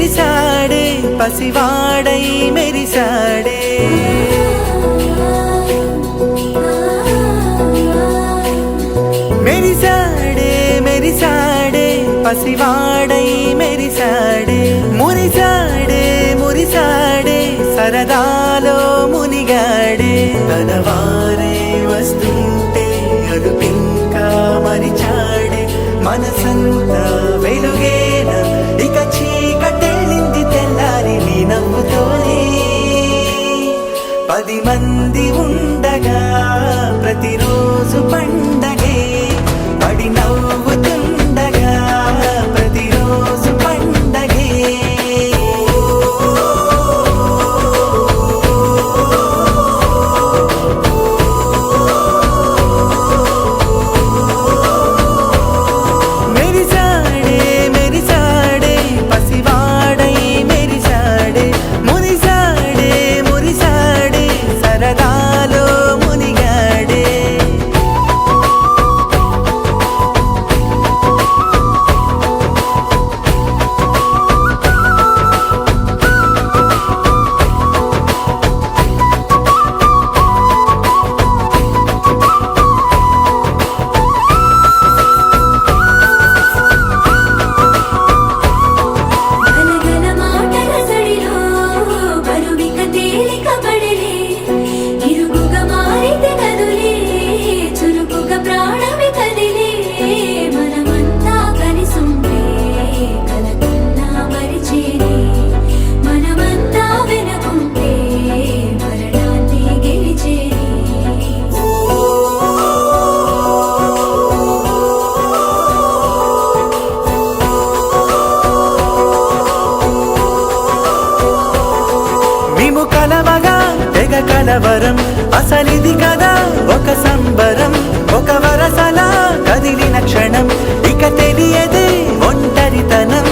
మెరిసాడే పసివాడై మెరిసాడే మెరిసాడే మెరిసాడే పసివాడై మెరిసాడే మురిసాడే మురిసాడే సరదాలో మునిగాడే తనవారే వస్తుంటే అదుపింకా మరిచాడే మనసంతా వెలుగేన ఇక చీకటెళ్ళింది తెల్లారి నీ నవ్వుతోనే 10 మంది ఉండగా ప్రతిరోజు పండగే పడి నవ్వుతుండగా ప్రతిరోజు పండగే మెరిసాడే మెరిసాడే పసివాడై మెరిసాడే మురిసాడే మురిసాడే సరదాలో మునిగాడే గలగల మాటల సడిలో బరువిక తేలిక పడలే ఇరుగుగా మారితే కదులే చురుకుగా ప్రాణమి కదిలే మనమంతా కలిసుంటే కలకన్నా మరిచేనే మనమంతా వెనకుంటే మరణాన్ని గెలిచేనే మేము కలవగా తెగ కలవరం అసలిది కదా ఒక సంబరం ఒక వరసలా కదిలిన క్షణం ఇక తెలియదే ఒంటరితనం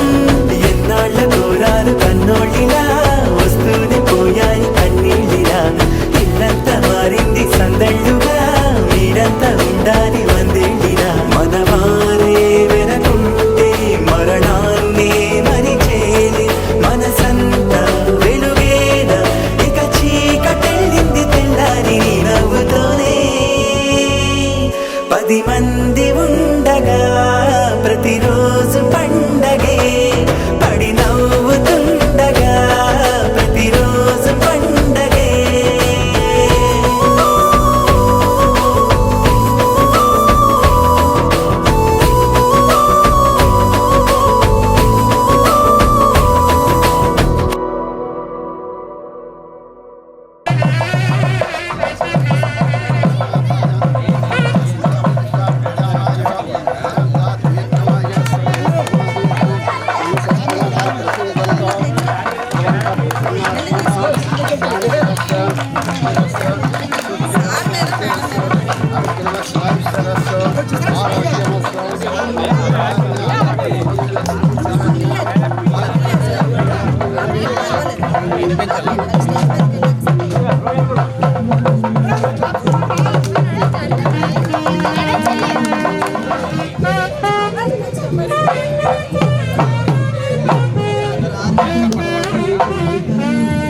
ఎన్నాళ్ళ దూరాలు కన్నోళ్ళిలా వస్తూనే పోయాయి కన్నీళ్ళిలా ఇల్లంతా మారింది సందళ్ళుగా మీరంతా ఉండాలి వందేళ్ళిలా మనవారే వెనకుంటే మరణాన్నే మరిచేలే మనసంతా వెలుగేన ఇక చీకటెళ్ళింది తెల్లారి నీ నవ్వుతోనే 10 మంది ఉండగా ప్రతిరోజు పండగే పడి నవ్వుతుండగా ప్రతిరోజు పండగే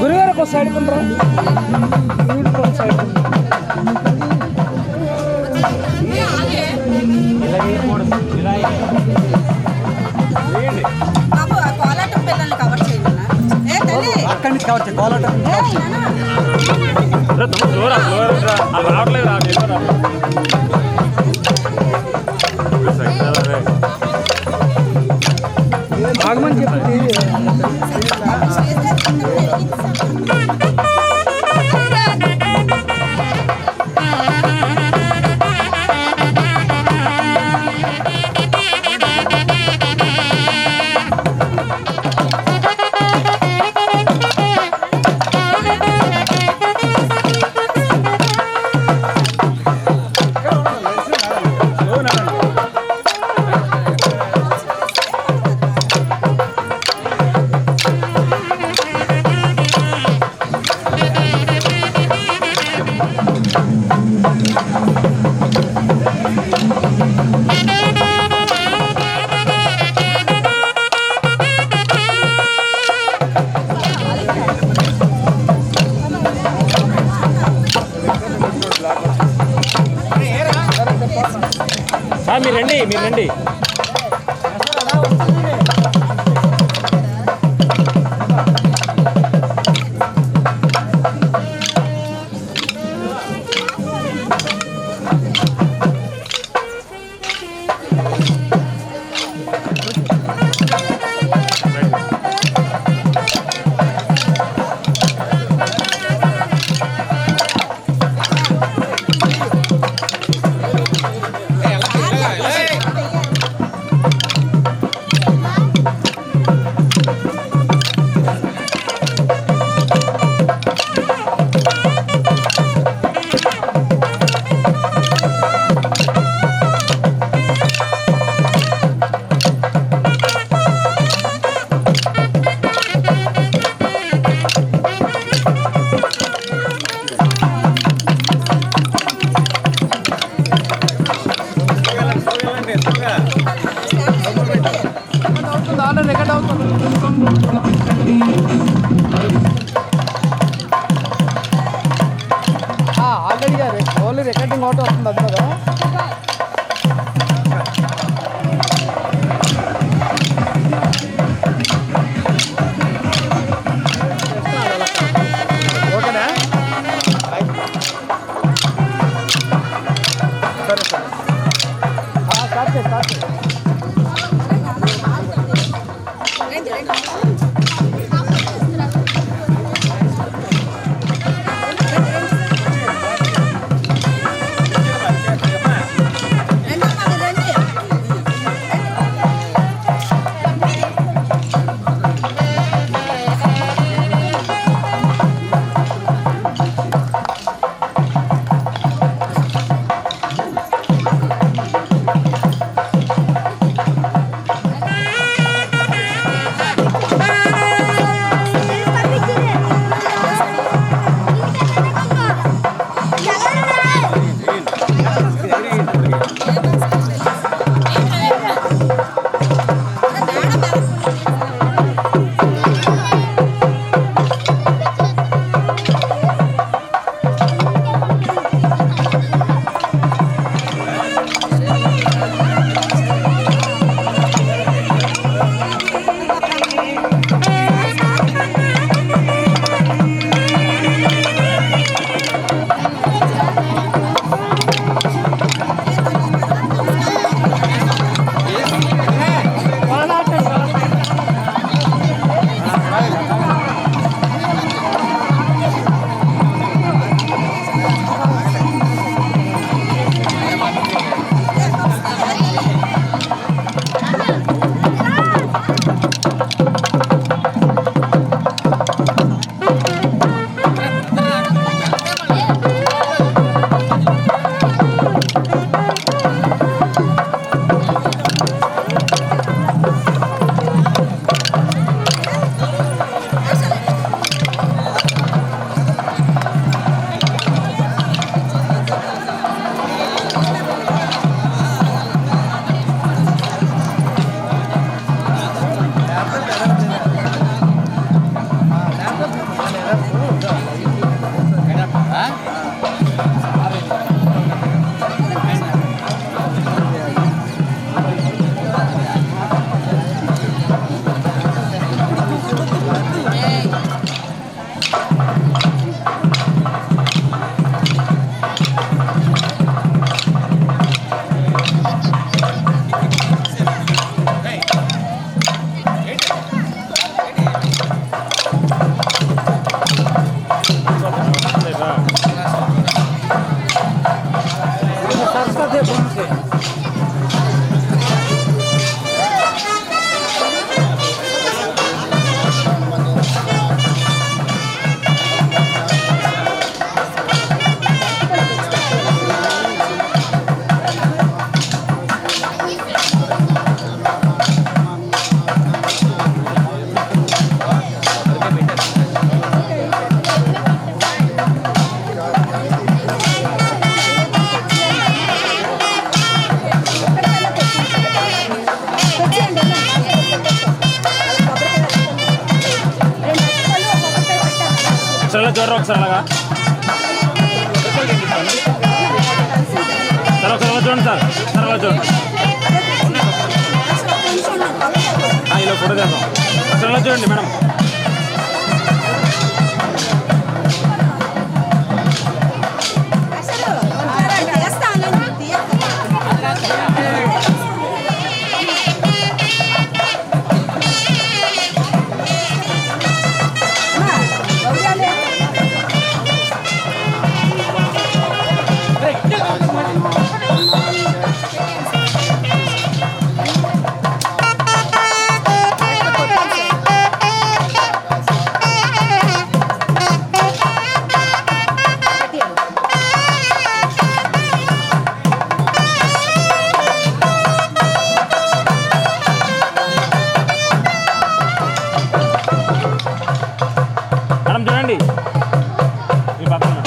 గురుగారు సైడ్ కొండ్రా సైడ్ బాబు ఆ కోలాటం పిల్లల్ని కవర్ చేయమన్నా అక్కడి నుంచి కవర్ చేయి కోలాటం ఆగమని చెప్పి మీరు రండి. రికార్డ్ అవుతుంది. ఆల్రెడీ ఓన్లీ రికార్డింగ్ అవుట్ వస్తుంది అది కదా. ఓకేనా? సరే సరే స్టార్ట్ చేయి స్టార్ట్ చేయి. చూడరు ఒకసారి అలాగా సార్ ఒకసారి చూడండి సార్ అలా చూడండి. ఫోటో చేద్దాం. అసలు చూడండి మేడం. మేడం చూడండి మీ పక్కన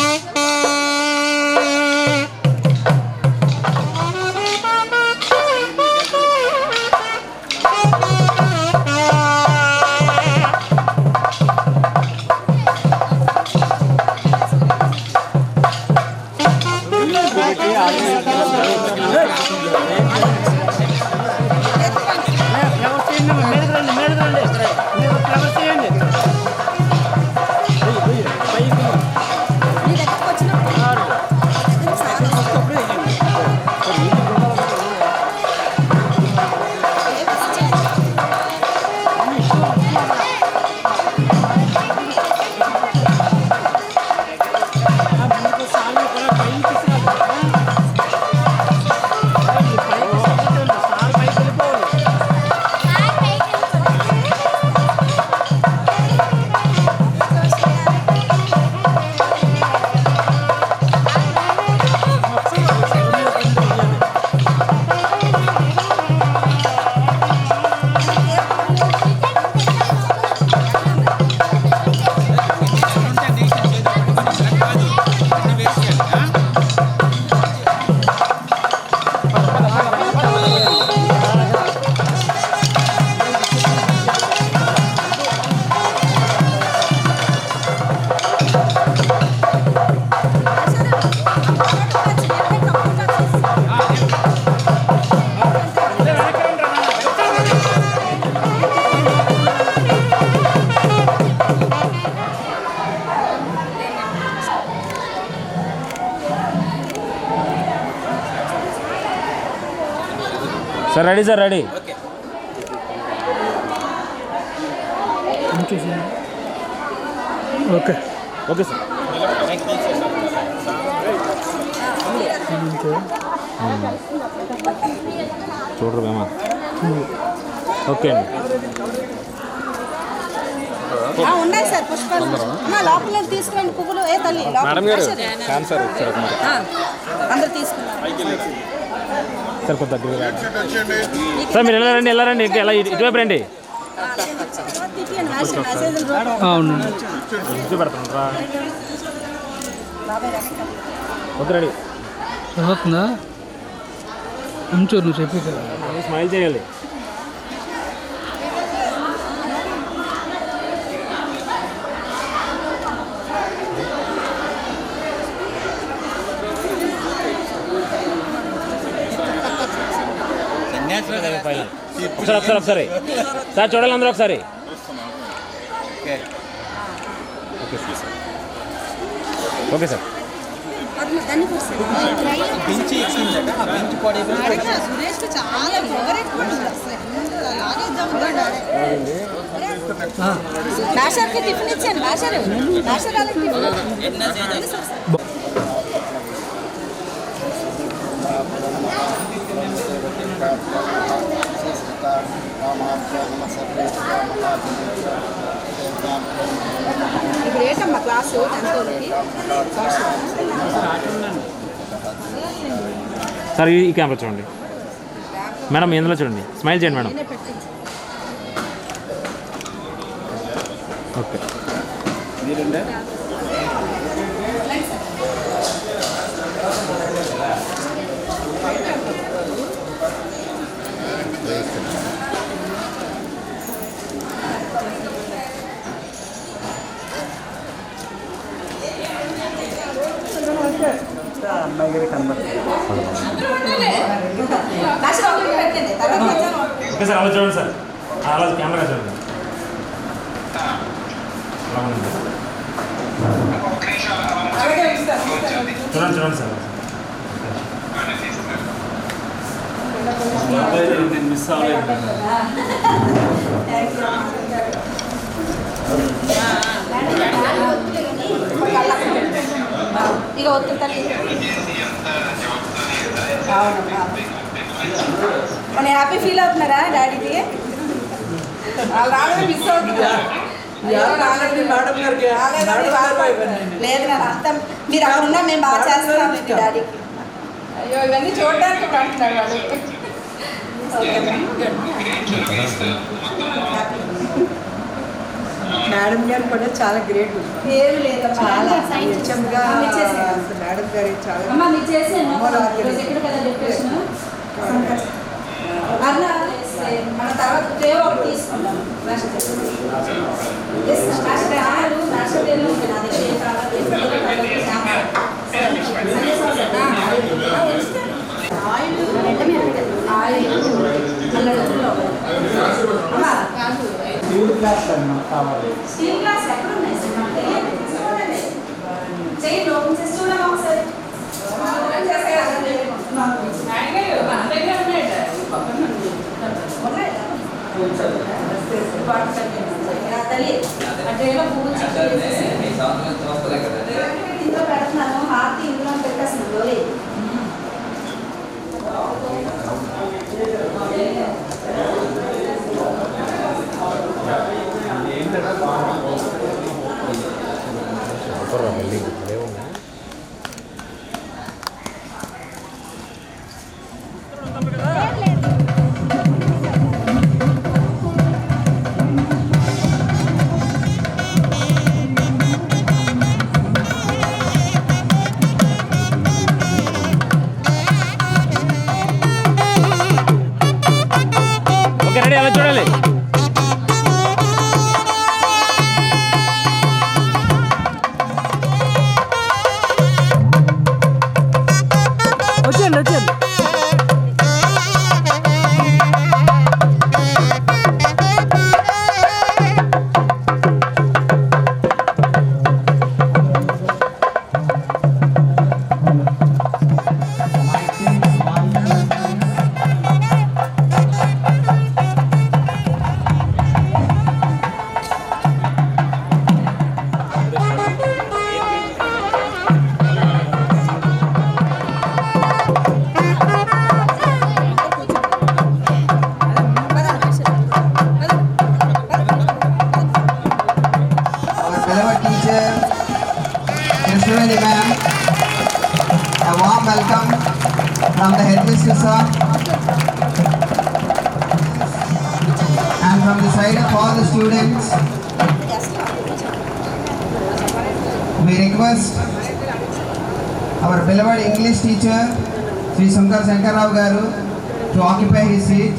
sir ready sir ready okay okay sir చూడరు మేమా ఓకే అండి ఉన్నాయి సార్ పుష్పాలు లోపల తీసుకురండి పువ్వులు ఏ తల్లి మేడం గారు క్యాన్సర్ అందరు తీసుకున్నారు సార్ కొంత సార్ మీరు వెళ్ళారండి వెళ్ళారండి ఇంకా ఎలా ఇటువైపు రండి అవును పెడతాను ఓకే రెడీ అవుతుందా ఉంచు నువ్వు చెప్పి స్మైల్ చేయాలి ఒకసారి ఒకసారి ఒకసారి సార్ చూడాలి అందరూ ఒకసారి ఓకే సార్ సురేష్ చాలా నాషర్కి టిఫిన్ ఇచ్చాను నాషర్ ఇప్పుడు ఏంటమ్మా క్లాసు 10th సార్ ఈ కెమెరా చూడండి మేడం ఇందులో చూడండి స్మైల్ చేయండి మేడం ఓకే అమ్మాయి గారి కనబడుతుంది ఓకే సార్ అలా చూడండి సార్ అలా కెమెరా చూడండి. అలా ఉంది. చూడండి చూడండి సార్. మిస్ అవ్వలేదు. ఇక వద్దు తల్లి. మన హ్యాపీ ఫీల్ అవుతున్నారా డాడీకి? అలాగే మిస్ అవుతుందా? లేదు కదా అంతా మీరు అక్కడ ఉన్నా మేము బాగా చేస్తాం డాడీకి. అయ్యో ఇవన్నీ చూడడానికి అంటున్నాడు వాడు. మేడం గారు కూడా చాలా గ్రేట్. ఏమి లేదు చాలా హెచ్ఎంగా మేడం గారు చాలా అమ్మ మీరు చేసాను ఎక్కడ కదా డిప్రెషన్ అలా మన తర్వాత ట్రేవ్ ఒకటి తీసుకుంటాం. స్టీల్ గ్లాస్ ఎక్కడ ఉన్నాయి చేయండి ఓపెన్ చేసి చూడమా ఒకసారి. ఇంట్లో పెడుతున్నాను హార్ట్ ఇంట్లో పెట్టేస్తున్నాను. ఓకే రెడీ అలా చూడాలి. వచ్చేయండి వచ్చేయండి. A warm welcome from the headmistress sir and from the side of all the students. We request our beloved English teacher Sri Shankar Rao Garu to occupy his seat.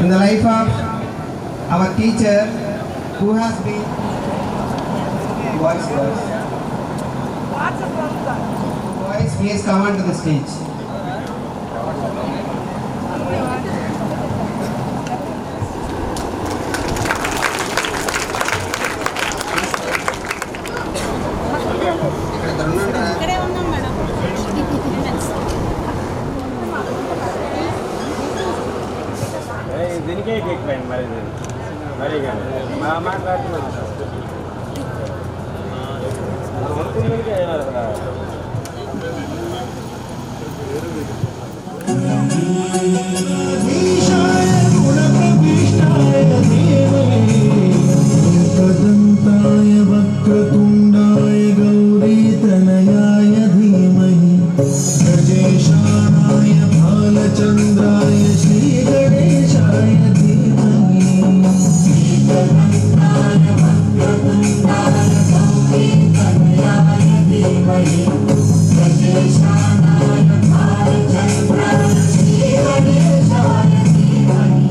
In the life of our teacher who has been voice, please come onto the stage. ఇక్కడే ఉన్నాం madam. దీనికే ఎక్కువైంది మరి మరి మాట్లాడుతున్నాను. कदन्ताय वक्रतुण्डाय गौरीतनयाय धीमहि गजेशानाय भालचन्द्राय श्रीगणेशाय धीमहि कदन्ताय वक्रतुण्डाय गौरीतनयाय धीमहि गजेशानाय भालचन्द्राय श्रीगणेशाय धीमहि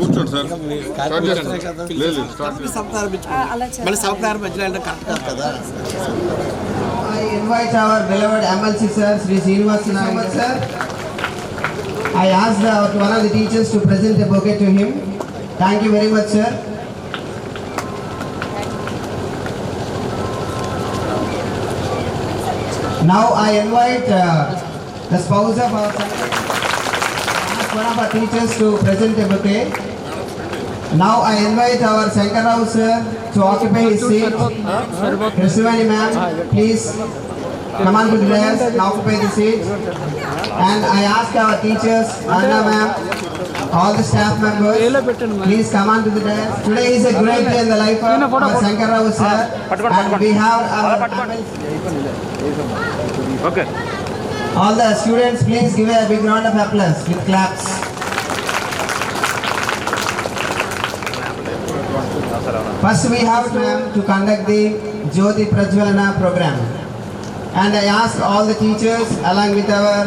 కూర్చోండి సార్. స్టార్ట్ చేస్తాం. లేదు I invite our beloved MLC sir, Sri Srinivasa Nayak sir. I asked one of the teachers to present a bouquet to him. Thank you very much, sir. Now I invite the spouse of our son. Ask one of our teachers to present a bouquet. Now I invite our Sankarao sir to occupy his seat. Krishnavani ma'am, please come on to the dais and occupy the seat. And I ask our teachers, Anna ma'am, all the staff members, please come on to the dais. Today is a great day in the life of our Sankarao sir. And we have our okay. all the students, please give a big round of applause with claps. First we have to conduct the Jyoti Prajwalana program. And I ask all the teachers along with our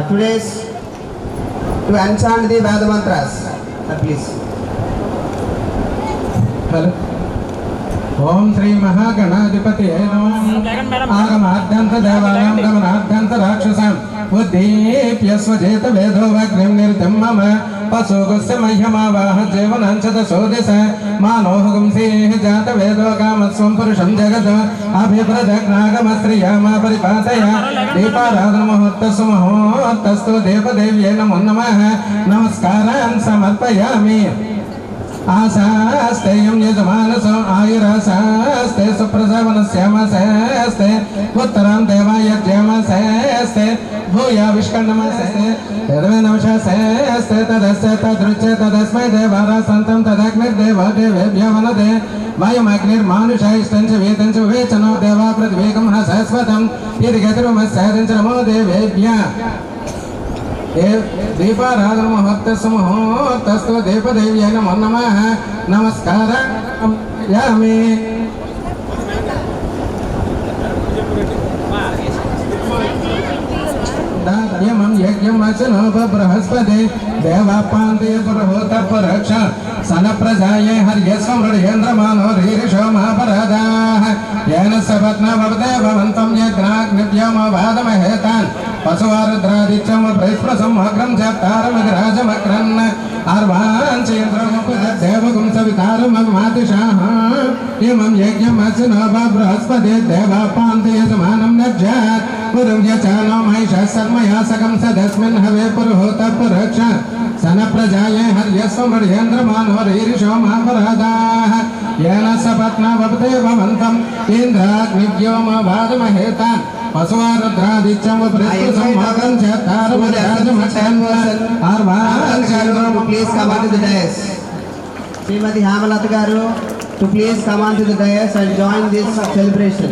today's to enchant the Veda mantras. Please. Hello. ఓం శ్రీ మహాగణాధిపతి ఆగమాద్యంత దేవాలయం గమనాద్యంత రాక్షసాం ఉద్దీప్య స్వజేత వేదో వగ్నిం నిర్తం మమ పశుగుస్య మహ్యమావాహ జీవనాంచత శోదిశ మానోహగుంసీః జాత వేదో కామస్వం పురుషం జగత్ అభిప్రదగ్నాగమస్త్రియామా పరిపాతయ దీపారాధన ముహూర్తస్సు ముహూర్తస్తు దేవదేవ్యై నమో నమః నమస్కారాన్ సమర్పయామి. आशास्तेयं यजमानसो आयुराशास्ते सुप्रसवनस्यामसेस्ते उत्तरां देवायज्ञमसेस्ते भूया विष्कण्णमसेस्ते तद्वेनवशासेस्ते तदस्य तदृच्य तदस्मै देवारासन्तं तदग्निर्देवा देवेभ्यो वनदे वयमग्निर्मानुषैष्टं च वेदं च विवेचनो देवा पृथ्वीकं न शाश्वतं यदि गतिरुमस्यादं च नमो देवेभ्यः. दीपाराधन मुहूर्तस्సు मुहूर्तस्तु देवदेव्यै नमो नमः नमस्कारयामि. दाद्यमं यज्ञं वचनो बृहस्पति देवापान्ते पुरोहत परक्ष सन प्रजाये हर्यस्व मृडेन्द्रमानो रीरिषो महापराधाः येन सपत्ना भवते भवन्तं यज्ञाग्निव्योमवादमहेतान् पशुवारुद्रादित्यं प्रैस्प्रसं अग्रं चत्तारमग्राजमक्रन् अर्वाञ्चेन्द्रमुपदेवगुं सवितारममातिशाः इमं यज्ञमस्नो बृहस्पति देवापान्ते यजमानं नज्यात् पुरुं यचानो महिषः सन्मया सकं सदस्मिन् हवे पुरुहूत पुरक्ष सन प्रजाये हर्यस्व मृडेन्द्रमानो रीरिषो महापराधाः येन सपत्ना भवते भवन्तम् इन्द्राग्निव्योमवादमहेतान् पशुवारुद्रादित्यं प्रैस्प्रसं अग्रं चत्तारमग्राजमक्रन् Please come on to the dais. Srimati Hamalata garu, to please come on to the dais and join this celebration.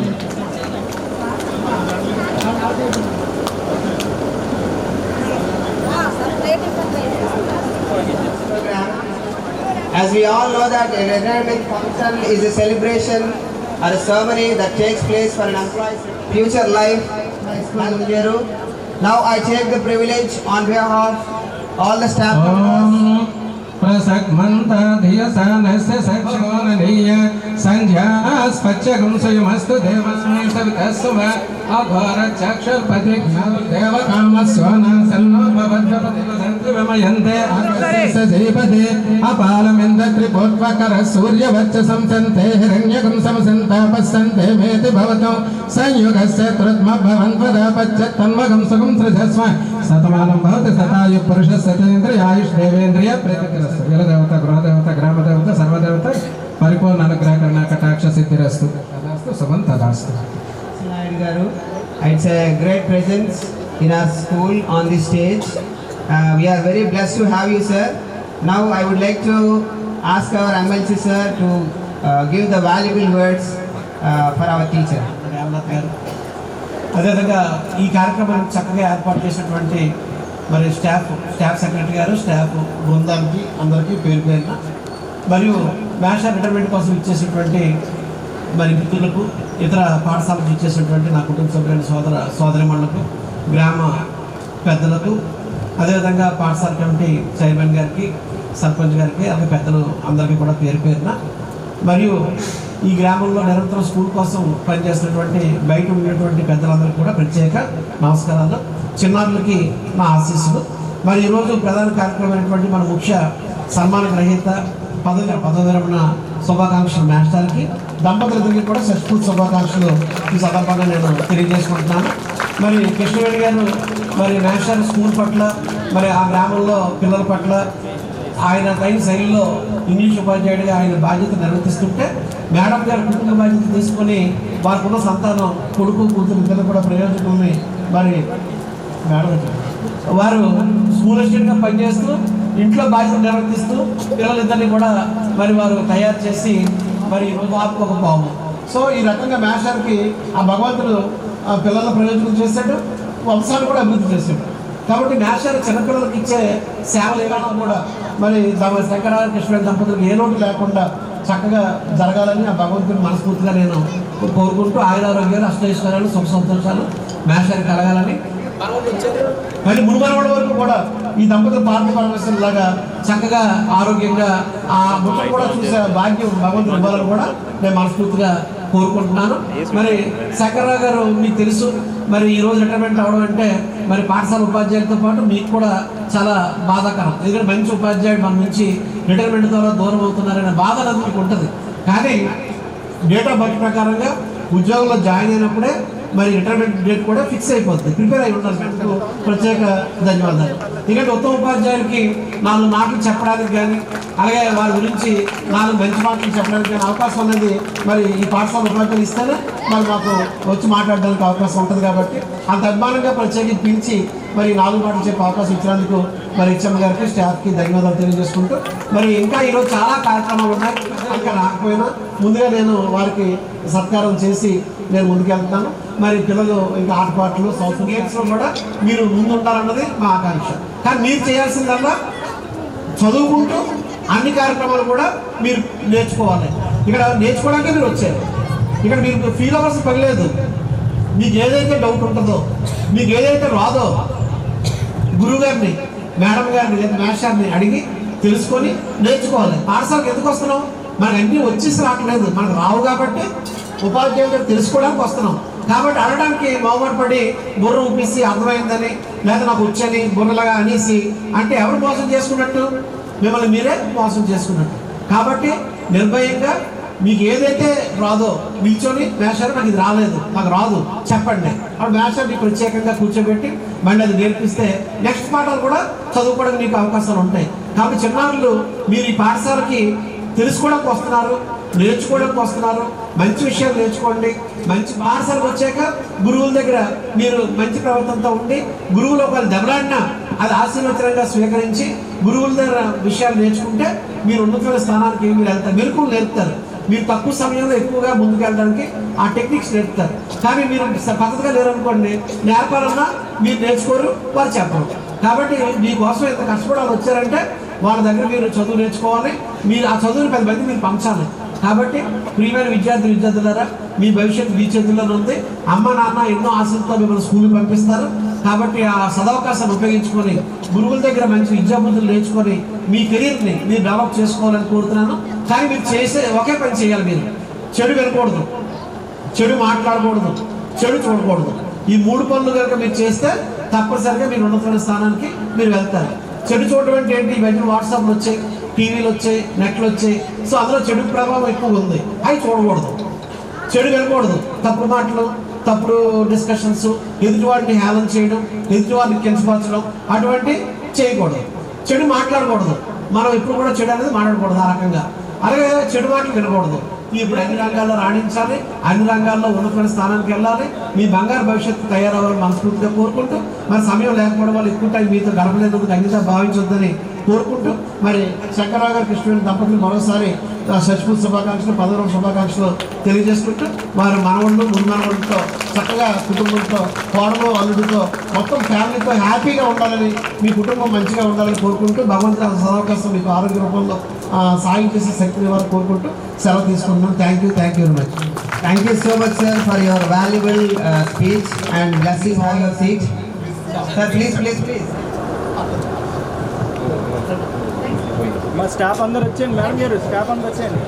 As we all know that a retirement function is a celebration or a ceremony that takes place for an employee's future life. Now I take the privilege on behalf of all the staff members. प्रसग्मन्ता धियसानस्य सक्षोननीय सन्ध्यास्पत्यगं स्वयमस्तु देवस्मै सवितस्व अघोरचक्षुर्पतिज्ञादेवकामस्वनासन्नो भवद्भवति विमयन्ते सजीपते अपालमिन्द्रत्रिपोत्वकरः सूर्यवर्चसं सन्ते हिरण्यकं समसन्तापस्सन्ते मेति भवतो संयुगस्य त्रुद्मभवन्त्वदापच्यत्तन्मगं सुगं सृजस्व शतमानं भवति शतायुः पुरुषः शतेन्द्रियायुष् देवेन्द्रिय प्रीतिकरस्तु जलदेवता गृहदेवता ग्रामदेवता सर्वदेवता परिपूर्ण अनुग्रहकरण कटाक्ष सिद्धिरस्तु तदास्तु शुभं तदास्तु. It's a great presence in our school on this stage. We are very blessed to have you, sir. Now I would like to ask our MLC sir to give the valuable words for our teacher. అదేవిధంగా ఈ కార్యక్రమాన్ని చక్కగా ఏర్పాటు చేసినటువంటి మరి staff secretary గారు staff బృందానికి అందరికీ పేరు పేరున మరియు మ్యాథ్స్ రిటైర్మెంట్ కోసం ఇచ్చేసినటువంటి మరి మిత్రులకు ఇతర పాఠశాలకు ఇచ్చేసినటువంటి నా కుటుంబ సభ్యులైన సోదరిమణులకు గ్రామ పెద్దలకు అదేవిధంగా పాఠశాల కమిటీ చైర్మన్ గారికి, సర్పంచ్ గారికి, అలాగే పెద్దలు అందరికీ కూడా పేరు పేరున, మరియు ఈ గ్రామంలో నిరంతరం స్కూల్ కోసం పనిచేస్తున్నటువంటి బయట ఉన్నటువంటి పెద్దలందరికీ కూడా ప్రత్యేక నమస్కారాలు, చిన్నారులకి నా ఆశీస్సులు. మరి ఈరోజు ప్రధాన కార్యక్రమమైనటువంటి మన ముఖ్య సన్మాన గ్రహీత పదవి విరమణ శుభాకాంక్షలు మాస్టర్కి, దంపతులందరికీ కూడా సక్సెస్ఫుల్ శుభాకాంక్షలు ఈ సందర్భంగా నేను తెలియజేసుకుంటున్నాను. మరి కృష్ణవేణి గారు మరి మాస్టర్ స్కూల్ పట్ల, మరి ఆ గ్రామంలో పిల్లల పట్ల ఆయన తగిన శైలిలో ఇంగ్లీష్ ఉపాధ్యాయుడిగా ఆయన బాధ్యత నిర్వర్తిస్తుంటే, మేడం గారు కుటుంబ బాధ్యత తీసుకొని వారికున్న సంతానం కొడుకు కూతురు ఇద్దరు కూడా ప్రయోజకుల్ని మరి మేడం వారు స్కూల్ అసిస్టెంట్గా పనిచేస్తూ ఇంట్లో బాధ్యత నిర్వర్తిస్తూ పిల్లలిద్దరినీ కూడా మరి వారు తయారు చేసి మరి బాబుకు ఒక బాబు. సో ఈ రకంగా మాస్టర్కి ఆ భగవంతుడు పిల్లల ప్రయోజనం చేశాడు, వంశాన్ని కూడా అభివృద్ధి చేశాడు. కాబట్టి మాస్టర్ చిన్నపిల్లలకి ఇచ్చే సేవలు ఏమైనా కూడా మరి శంకరరావు కృష్ణ దంపతులకు ఏ లోటు లేకుండా చక్కగా జరగాలని ఆ భగవంతుని మనస్ఫూర్తిగా నేను కోరుకుంటూ ఆయురారోగ్యాలు, అష్టైశ్వర్యాలు, సుఖ సంతోషాలు మాస్టర్కి కలగాలని, మరి మునుమనవాడ వరకు కూడా ఈ దంపతులు పార్టీ పరమేశ్వరు లాగా చక్కగా ఆరోగ్యంగా ఆ ముఖం కూడా చూసే భాగ్యం భగవంతుని ఇవ్వాలని కూడా నేను మనస్ఫూర్తిగా కోరుకుంటున్నాను. మరి శంకర్రావు గారు మీకు తెలుసు, మరి ఈరోజు రిటైర్మెంట్ అవ్వడం అంటే మరి పాఠశాల ఉపాధ్యాయులతో పాటు మీకు కూడా చాలా బాధాకరం. ఎందుకంటే మంచి ఉపాధ్యాయుడు మన నుంచి రిటైర్మెంట్ ద్వారా దూరం అవుతున్నారనే బాధ అనేది మీకు ఉంటుంది. కానీ డేట్ ఆఫ్ బర్త్ ప్రకారంగా ఉద్యోగంలో జాయిన్ అయినప్పుడే మరి రిటైర్మెంట్ డేట్ కూడా ఫిక్స్ అయిపోతుంది. ప్రిపేర్ అయి ఉండాలి. మీకు ప్రత్యేక ధన్యవాదాలు. ఎందుకంటే ఉత్తమ ఉపాధ్యాయులకి 4 మాటలు చెప్పడానికి కానీ, అలాగే వారి గురించి 4 మంచి మాటలు చెప్పడానికి కానీ అవకాశం అనేది మరి ఈ పాఠశాల ఉపాధ్యాయులు ఇస్తేనే మరి మాకు వచ్చి మాట్లాడడానికి అవకాశం ఉంటుంది. కాబట్టి అంత అభిమానంగా ప్రత్యేకించి పిలిచి మరి 4 మాటలు చెప్పే అవకాశం ఇచ్చినందుకు మరి హెచ్ఎం గారికి, స్టాఫ్కి ధన్యవాదాలు తెలియజేసుకుంటూ, మరి ఇంకా ఈరోజు చాలా కార్యక్రమాలు ఉన్నాయి. ఇంకా రాకపోయినా ముందుగా నేను వారికి సత్కారం చేసి నేను ముందుకెళ్తాను. మరి పిల్లలు ఇంకా ఆటపాటలు, సౌత్ గేమ్స్లో కూడా మీరు ముందు ఉండాలన్నది మా ఆకాంక్ష. కానీ మీరు చేయాల్సిందల్లా చదువుకుంటూ అన్ని కార్యక్రమాలు కూడా మీరు నేర్చుకోవాలి. ఇక్కడ నేర్చుకోవడానికి మీరు వచ్చారు. ఇక్కడ మీరు ఫీల్ అవర్స్ పనిలేదు. మీకు ఏదైతే డౌట్ ఉంటుందో, మీకు ఏదైతే రాదో గురువు గారిని, మేడం గారిని లేదా మాస్టర్ని అడిగి తెలుసుకొని నేర్చుకోవాలి. పాఠశాలకు ఎందుకు వస్తున్నాం? మనకు అన్నీ వచ్చేసి రావట్లేదు, మనకు రావు కాబట్టి ఉపాధ్యాయులు తెలుసుకోవడానికి వస్తున్నాం. కాబట్టి అడగడానికి మొహమాటపడి బుర్ర ఊపిసి అర్థమైందని లేదా నాకు వచ్చని బుర్రలాగా అనేసి అంటే ఎవరు మోసం చేసుకున్నట్టు? మిమ్మల్ని మీరే మోసం చేసుకున్నట్టు. కాబట్టి నిర్భయంగా మీకు ఏదైతే రాదో నిల్చొని మాస్టర్ నాకు ఇది రాలేదు, నాకు రాదు చెప్పండి. అప్పుడు మాస్టర్ని ప్రత్యేకంగా కూర్చోబెట్టి మళ్ళీ అది నేర్పిస్తే నెక్స్ట్ పాఠాలు కూడా చదువుకోవడానికి మీకు అవకాశాలు ఉంటాయి. కాబట్టి చిన్నారులు మీరు ఈ పాఠశాలకి తెలుసుకోవడానికి వస్తున్నారు, నేర్చుకోవడానికి వస్తున్నారు. మంచి విషయాలు నేర్చుకోండి. మంచి పాఠశాలకు వచ్చాక గురువుల దగ్గర మీరు మంచి ప్రవర్తనతో ఉండి గురువులు ఒకవేళ దెబ్బలాడినా అది ఆశీర్వచనంగా స్వీకరించి గురువుల దగ్గర విషయాలు నేర్చుకుంటే మీరు ఉన్నతమైన స్థానానికి మీరు వెళ్తారు. మెలకువలు నేర్పుతారు. మీరు తక్కువ సమయంలో ఎక్కువగా ముందుకు వెళ్ళడానికి ఆ టెక్నిక్స్ నేర్పుతారు. కానీ మీరు పద్ధతిగా లేరనుకోండి, నేర్పాలన్నా మీరు నేర్చుకోరు, వారు చెప్పరు. కాబట్టి మీకోసం ఎంత కష్టపడాలి వచ్చారంటే వాళ్ళ దగ్గర మీరు చదువు నేర్చుకోవాలి. మీరు ఆ చదువుని 10 మంది మీరు పంచాలి. కాబట్టి ప్రియమైన విద్యార్థులారా, మీ భవిష్యత్తు మీ చేతుల్లోనే ఉంది. అమ్మ నాన్న ఎన్నో ఆశలతో మిమ్మల్ని స్కూల్కి పంపిస్తారు. కాబట్టి ఆ సదవకాశాన్ని ఉపయోగించుకొని గురువుల దగ్గర మంచి విద్యాబుద్ధులు నేర్చుకొని మీ కెరీర్ని మీరు డెవలప్ చేసుకోవాలని కోరుతున్నాను. కానీ మీరు చేసే ఒకే పని చేయాలి. మీరు చెడు వినకూడదు, చెడు మాట్లాడకూడదు, చెడు చూడకూడదు. ఈ 3 పనులు కనుక మీరు చేస్తే తప్పనిసరిగా మీరు ఉన్నతమైన స్థానానికి మీరు వెళ్తారు. చెడు చూడడం అంటే ఏంటి? ఇవన్నీ వాట్సాప్లు వచ్చాయి, టీవీలు వచ్చాయి, నెట్లు వచ్చాయి. సో అందులో చెడు ప్రభావం ఎక్కువ ఉంది. అవి చూడకూడదు, చెడు వినకూడదు. తప్పుడు మాటలు, తప్పుడు డిస్కషన్స్, ఎదుటివాడిని హేళన చేయడం, ఎదుటివాడిని కించపరచడం అటువంటి చేయకూడదు. చెడు మాట్లాడకూడదు. మనం ఎప్పుడు కూడా చెడు అనేది మాట్లాడకూడదు ఆ రకంగా. అలాగే చెడు మాటలు వినకూడదు. ఇప్పుడు అన్ని రంగాల్లో రాణించాలి, అన్ని రంగాల్లో ఉన్నతమైన స్థానానికి వెళ్ళాలి. మీ బంగారు భవిష్యత్తు తయారవ్వాలని మనస్ఫూర్తిగా కోరుకుంటూ, మరి సమయం లేకపోవడం వల్ల ఎక్కువ టైం మీతో గడపలేనందుకు అంకిత భావించొద్దని కోరుకుంటూ, మరి శంకరరావు గారు కృష్ణవేణి దంపతులు మరోసారి సచిపుల్ శుభాకాంక్షలు, 10వ శుభాకాంక్షలు తెలియజేసుకుంటూ వారు మనవళ్ళు మున్మనవళ్ళతో చక్కగా కుటుంబంతో, కోడలు అల్లుడితో, మొత్తం ఫ్యామిలీతో హ్యాపీగా ఉండాలని, మీ కుటుంబం మంచిగా ఉండాలని కోరుకుంటూ భగవంతుడు సదవకాశం మీకు ఆరోగ్య రూపంలో సాయం చేసే శక్తిని వారు కోరుకుంటూ సెలవు తీసుకుంటున్నాను. Thank you very much. Thank you so much, sir, for your valuable speech and blessing all your seats. Sir, please. మా స్టాఫ్ అందరు వచ్చేయండి మేడం గారు, స్టాఫ్ అందరు వచ్చేయండి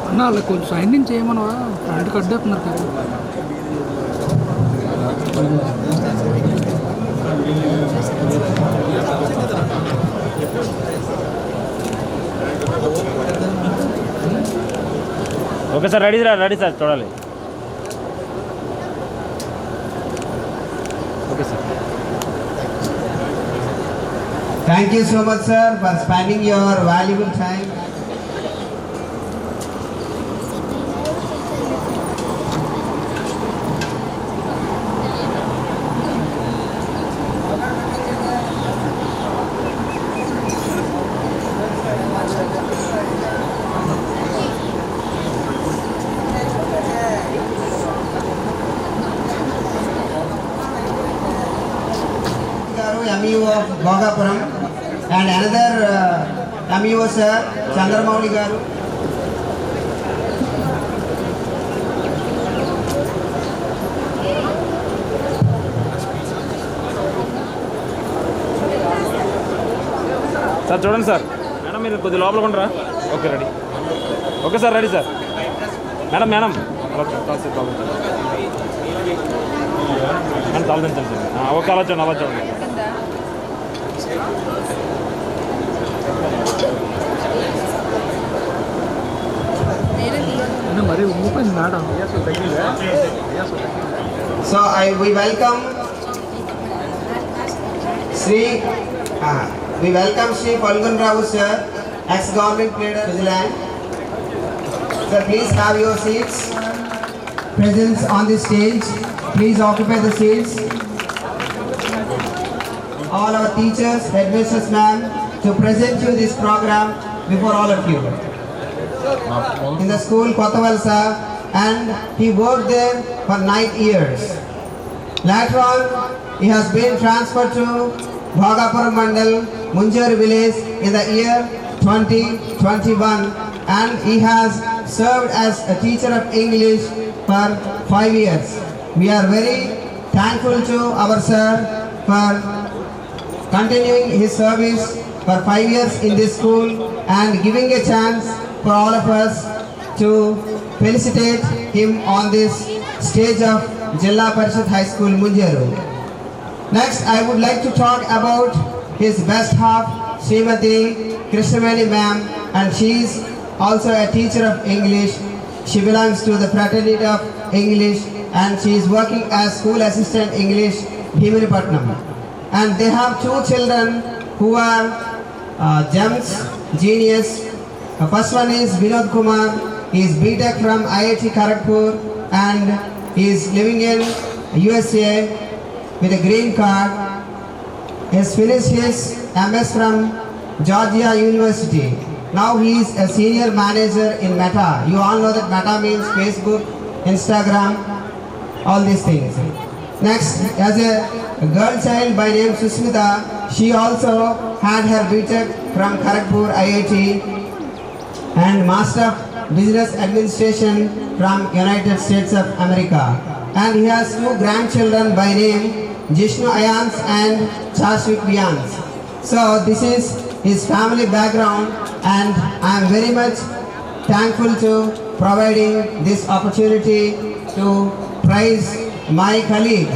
అన్న. వాళ్ళకి కొంచెం సైనింగ్ చేయమనవా, ఫ్రంట్కి అడ్డేస్తున్నారు కదా. ఓకే సార్, రెడీ సార్, చూడాలి. Okay sir. Thank you so much, sir, for spending your valuable time. MEO of Bhogapuram and another MEO sir, Chandramouli garu. Sir చూడండి సార్. మేడం మీరు కొద్దిగా లోపల ఉండరా? Okay ready. Okay sir, ready sir. Madam madam తలదించండి sir. Okay, అలా చూడండి. మరి ఊపింది madam. So we welcome Sri Falgun Rao sir, ex-government leader Vigilante. Sir, please have your seats. Presence on the stage, please occupy the seats. All our teachers, headmisters ma'am, to present you this program before all of you. In the school Kottavalsa, and he worked there for 9 years. Later on, he has been transferred to Bhogapuram Mandal, Munjeru village in the year 2021, and he has served as a teacher of English for 5 years. We are very thankful to our sir for continuing his service for 5 years in this school and giving a chance for all of us to felicitate him on this stage of Jilla Parishad High School, Munjeru. Next, I would like to talk about his best half, Srimati Krishnaveni ma'am, and she is also a teacher of English. She belongs to the fraternity of English and she is working as school assistant English, Bhimanipatnam. And they have 2 children who are gems, genius. First one is Vinod Kumar. He is BTech from IIT Kharagpur and he is living in USA with a green card. He has finished his MS from Georgia University. Now he is a senior manager in Meta. You all know that Meta means Facebook, Instagram, all these things. Next, as a girl child by name Susmita, she also had her BTech from Kharagpur IIT and Master of Business Administration from United States of America. And he has 2 grandchildren by name Jishnu Ayans and Chashvik Vyans. So this is his family background and I am very much thankful to providing this opportunity to praise my colleague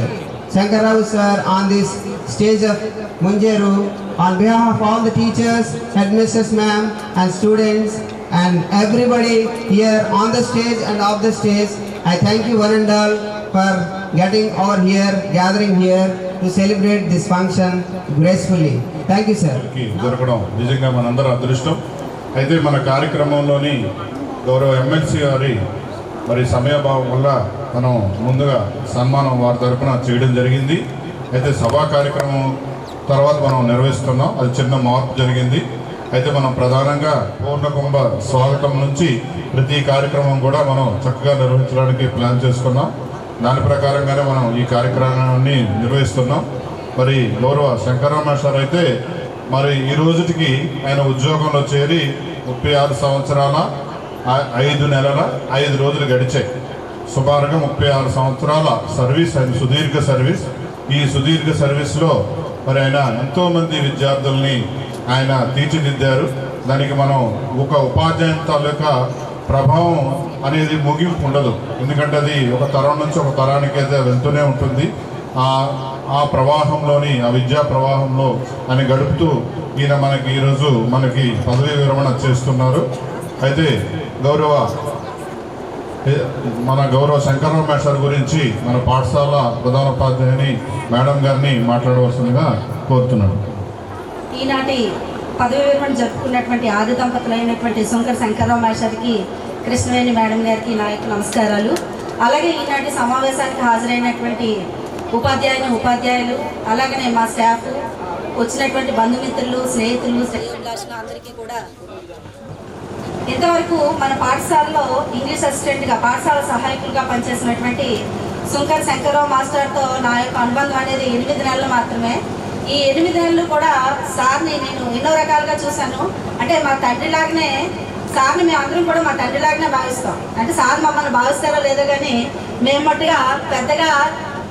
Shankar Rao sir on this stage of Munjeru. On behalf of all the teachers, headmisters ma'am and students and everybody here on the stage and off the stage, I thank you one and all for getting over here, gathering here to celebrate this function gracefully. Thank you sir. దొరకడం నిజంగా మనందరం అదృష్టం. అయితే మన కార్యక్రమంలోని గౌరవ MLC గారి మరి సమయభావం వల్ల మనం ముందుగా సన్మానం వారి తరపున చేయడం జరిగింది. అయితే సభా కార్యక్రమం తర్వాత మనం నిర్వహిస్తున్నాం, అది చిన్న మార్పు జరిగింది. అయితే మనం ప్రధానంగా పూర్ణకుంభ స్వాగతం నుంచి ప్రతి కార్యక్రమం కూడా మనం చక్కగా నిర్వహించడానికి ప్లాన్ చేసుకున్నాం. దాని ప్రకారంగానే మనం ఈ కార్యక్రమాన్ని నిర్వహిస్తున్నాం. మరి గౌరవ శంకరరావు మాస్టర్ అయితే మరి ఈ రోజుకి ఆయన ఉద్యోగంలో చేరి 36 సంవత్సరాల 5 నెలల 5 రోజులు గడిచాయి. సుమారుగా 36 సంవత్సరాల సర్వీస్, ఆయన సుదీర్ఘ సర్వీస్. ఈ సుదీర్ఘ సర్వీస్లో మరి ఆయన ఎంతోమంది విద్యార్థుల్ని ఆయన తీర్చిదిద్దారు. దానికి మనం ఒక ఉపాధ్యాయుని తాలూకా ప్రభావం అనేది ముగింపు ఉండదు. ఎందుకంటే అది ఒక తరం నుంచి ఒక తరానికి అయితే వెళ్తూనే ఉంటుంది. ఆ ప్రవాహంలోని ఆ విద్యా ప్రవాహంలో ఆయన గడుపుతూ ఈయన మనకి ఈరోజు మనకి పదవీ విరమణ చేస్తున్నారు. అయితే మన గౌరవ శంకరరావు మేస్టర్ గురించి మన పాఠశాల ప్రధానోపాధ్యాయుని మేడం గారిని మాట్లాడవలసిందిగా కోరుతున్నాను. ఈనాటి పదవి విరమణ జరుపుకున్నటువంటి ఆది దంపతులైనటువంటి సుంకర శంకరరావు మాస్టర్కి, కృష్ణవేణి మేడం గారికి నా యొక్క నమస్కారాలు. అలాగే ఈనాటి సమావేశానికి హాజరైనటువంటి ఉపాధ్యాయులు, అలాగనే మా స్టాఫ్, వచ్చినటువంటి బంధుమిత్రులు, స్నేహితులు, శ్రేయోభిలాషులు అందరికీ కూడా ఇంతవరకు మన పాఠశాలలో ఇంగ్లీష్ అసిస్టెంట్గా, పాఠశాల సహాయకులుగా పనిచేసినటువంటి సుంకర శంకరరావు మాస్టర్తో నా యొక్క అనుబంధం అనేది 8 నెలలు మాత్రమే. ఈ 8 నెలలు కూడా సార్ని నేను ఎన్నో రకాలుగా చూశాను. అంటే మా తండ్రిలాగానే సార్ని మేము అందరం కూడా మా తండ్రిలాగానే భావిస్తాం. అంటే సార్ మమ్మల్ని భావిస్తారో లేదో కానీ మేము మట్టుగా పెద్దగా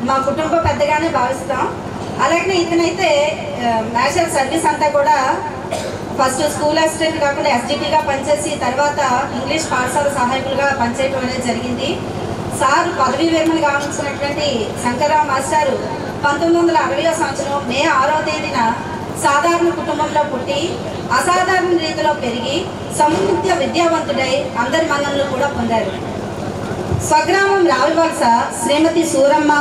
మా కుటుంబ పెద్దగానే భావిస్తాం. అలాగే ఇతనైతే నేషనల్ సర్వీస్ అంతా కూడా ఫస్ట్ స్కూల్ అసిస్టెంట్ కాకుండా ఎస్జిటిగా పనిచేసి తర్వాత ఇంగ్లీష్ పాఠశాల సహాయకులుగా పనిచేయడం అనేది జరిగింది. సార్ పదవీ విరమణ గావించినటువంటి శంకరరావు మాస్టారు 1960వ సంవత్సరం మే 6వ తేదీన సాధారణ కుటుంబంలో పుట్టి అసాధారణ రీతిలో పెరిగి సమున్నత విద్యావంతుడై అందరి మన్ననలు కూడా పొందారు. స్వగ్రామం రావివలస శ్రీమతి సూరమ్మ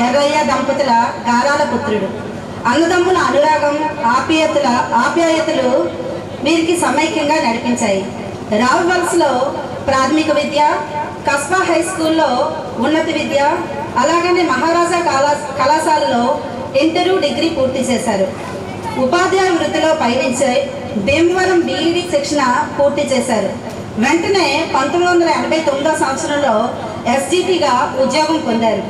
ఎర్రయ్య దంపతుల గారాల పుత్రుడు. అన్నదమ్ముల అనురాగం, ఆప్యాయతలు వీరికి సమైక్యంగా నడిపించాయి. రావివలసలో ప్రాథమిక విద్య, కస్బా హై స్కూల్లో ఉన్నత విద్య, అలాగనే మహారాజా కళాశాలలో ఇంటరు, డిగ్రీ పూర్తి చేశారు. ఉపాధ్యాయ వృత్తిలో పయనించే భీమవరం బీఈడి శిక్షణ పూర్తి చేశారు. వెంటనే 1989వ సంవత్సరంలో ఎస్జిటిగా ఉద్యోగం పొందారు.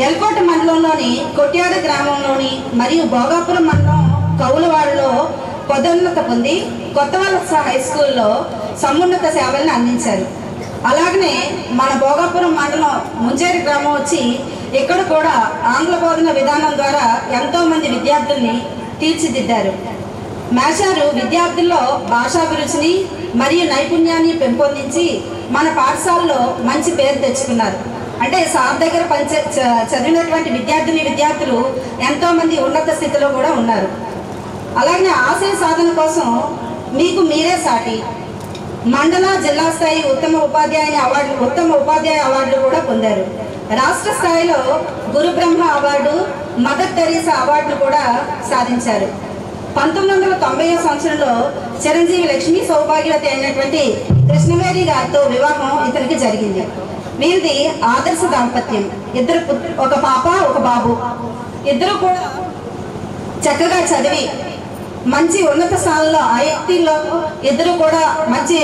ఎల్కోట మండలంలోని కొట్యాడ గ్రామంలోని మరియు భోగాపురం మండలం కౌలవాడలో పదోన్నత పొంది కొత్తవలస హై స్కూల్లో సమున్నత సేవలను అందించారు. అలాగనే మన భోగాపురం మండలం ముంచేరి గ్రామం వచ్చి ఇక్కడ కూడా ఆంగ్ల బోధన విధానం ద్వారా ఎంతోమంది విద్యార్థుల్ని తీర్చిదిద్దారు. మాస్టారు విద్యార్థుల్లో భాషాభిరుచిని మరియు నైపుణ్యాన్ని పెంపొందించి మన పాఠశాలలో మంచి పేరు తెచ్చుకున్నారు. అంటే సార్ దగ్గర చదివినటువంటి విద్యార్థులు ఎంతోమంది ఉన్నత స్థితిలో కూడా ఉన్నారు. అలాగే ఆశయ సాధన కోసం మీకు మీరే సాటి మండల, జిల్లా స్థాయి ఉత్తమ ఉపాధ్యాయ అవార్డులు కూడా పొందారు. రాష్ట్ర స్థాయిలో గురు బ్రహ్మ అవార్డు, మదర్ తెరీసా అవార్డులు కూడా సాధించారు. 1990వ సంవత్సరంలో చిరంజీవి లక్ష్మీ సౌభాగ్యవతి అయినటువంటి కృష్ణవేణి గారితో వివాహం ఇతనికి జరిగింది. వీరిది ఆదర్శ దాంపత్యం. ఒక పాప, ఒక బాబు. ఇద్దరు కూడా చక్కగా చదివి మంచి ఉన్నత స్థానంలో ఐఐటీలో ఇద్దరు కూడా మంచి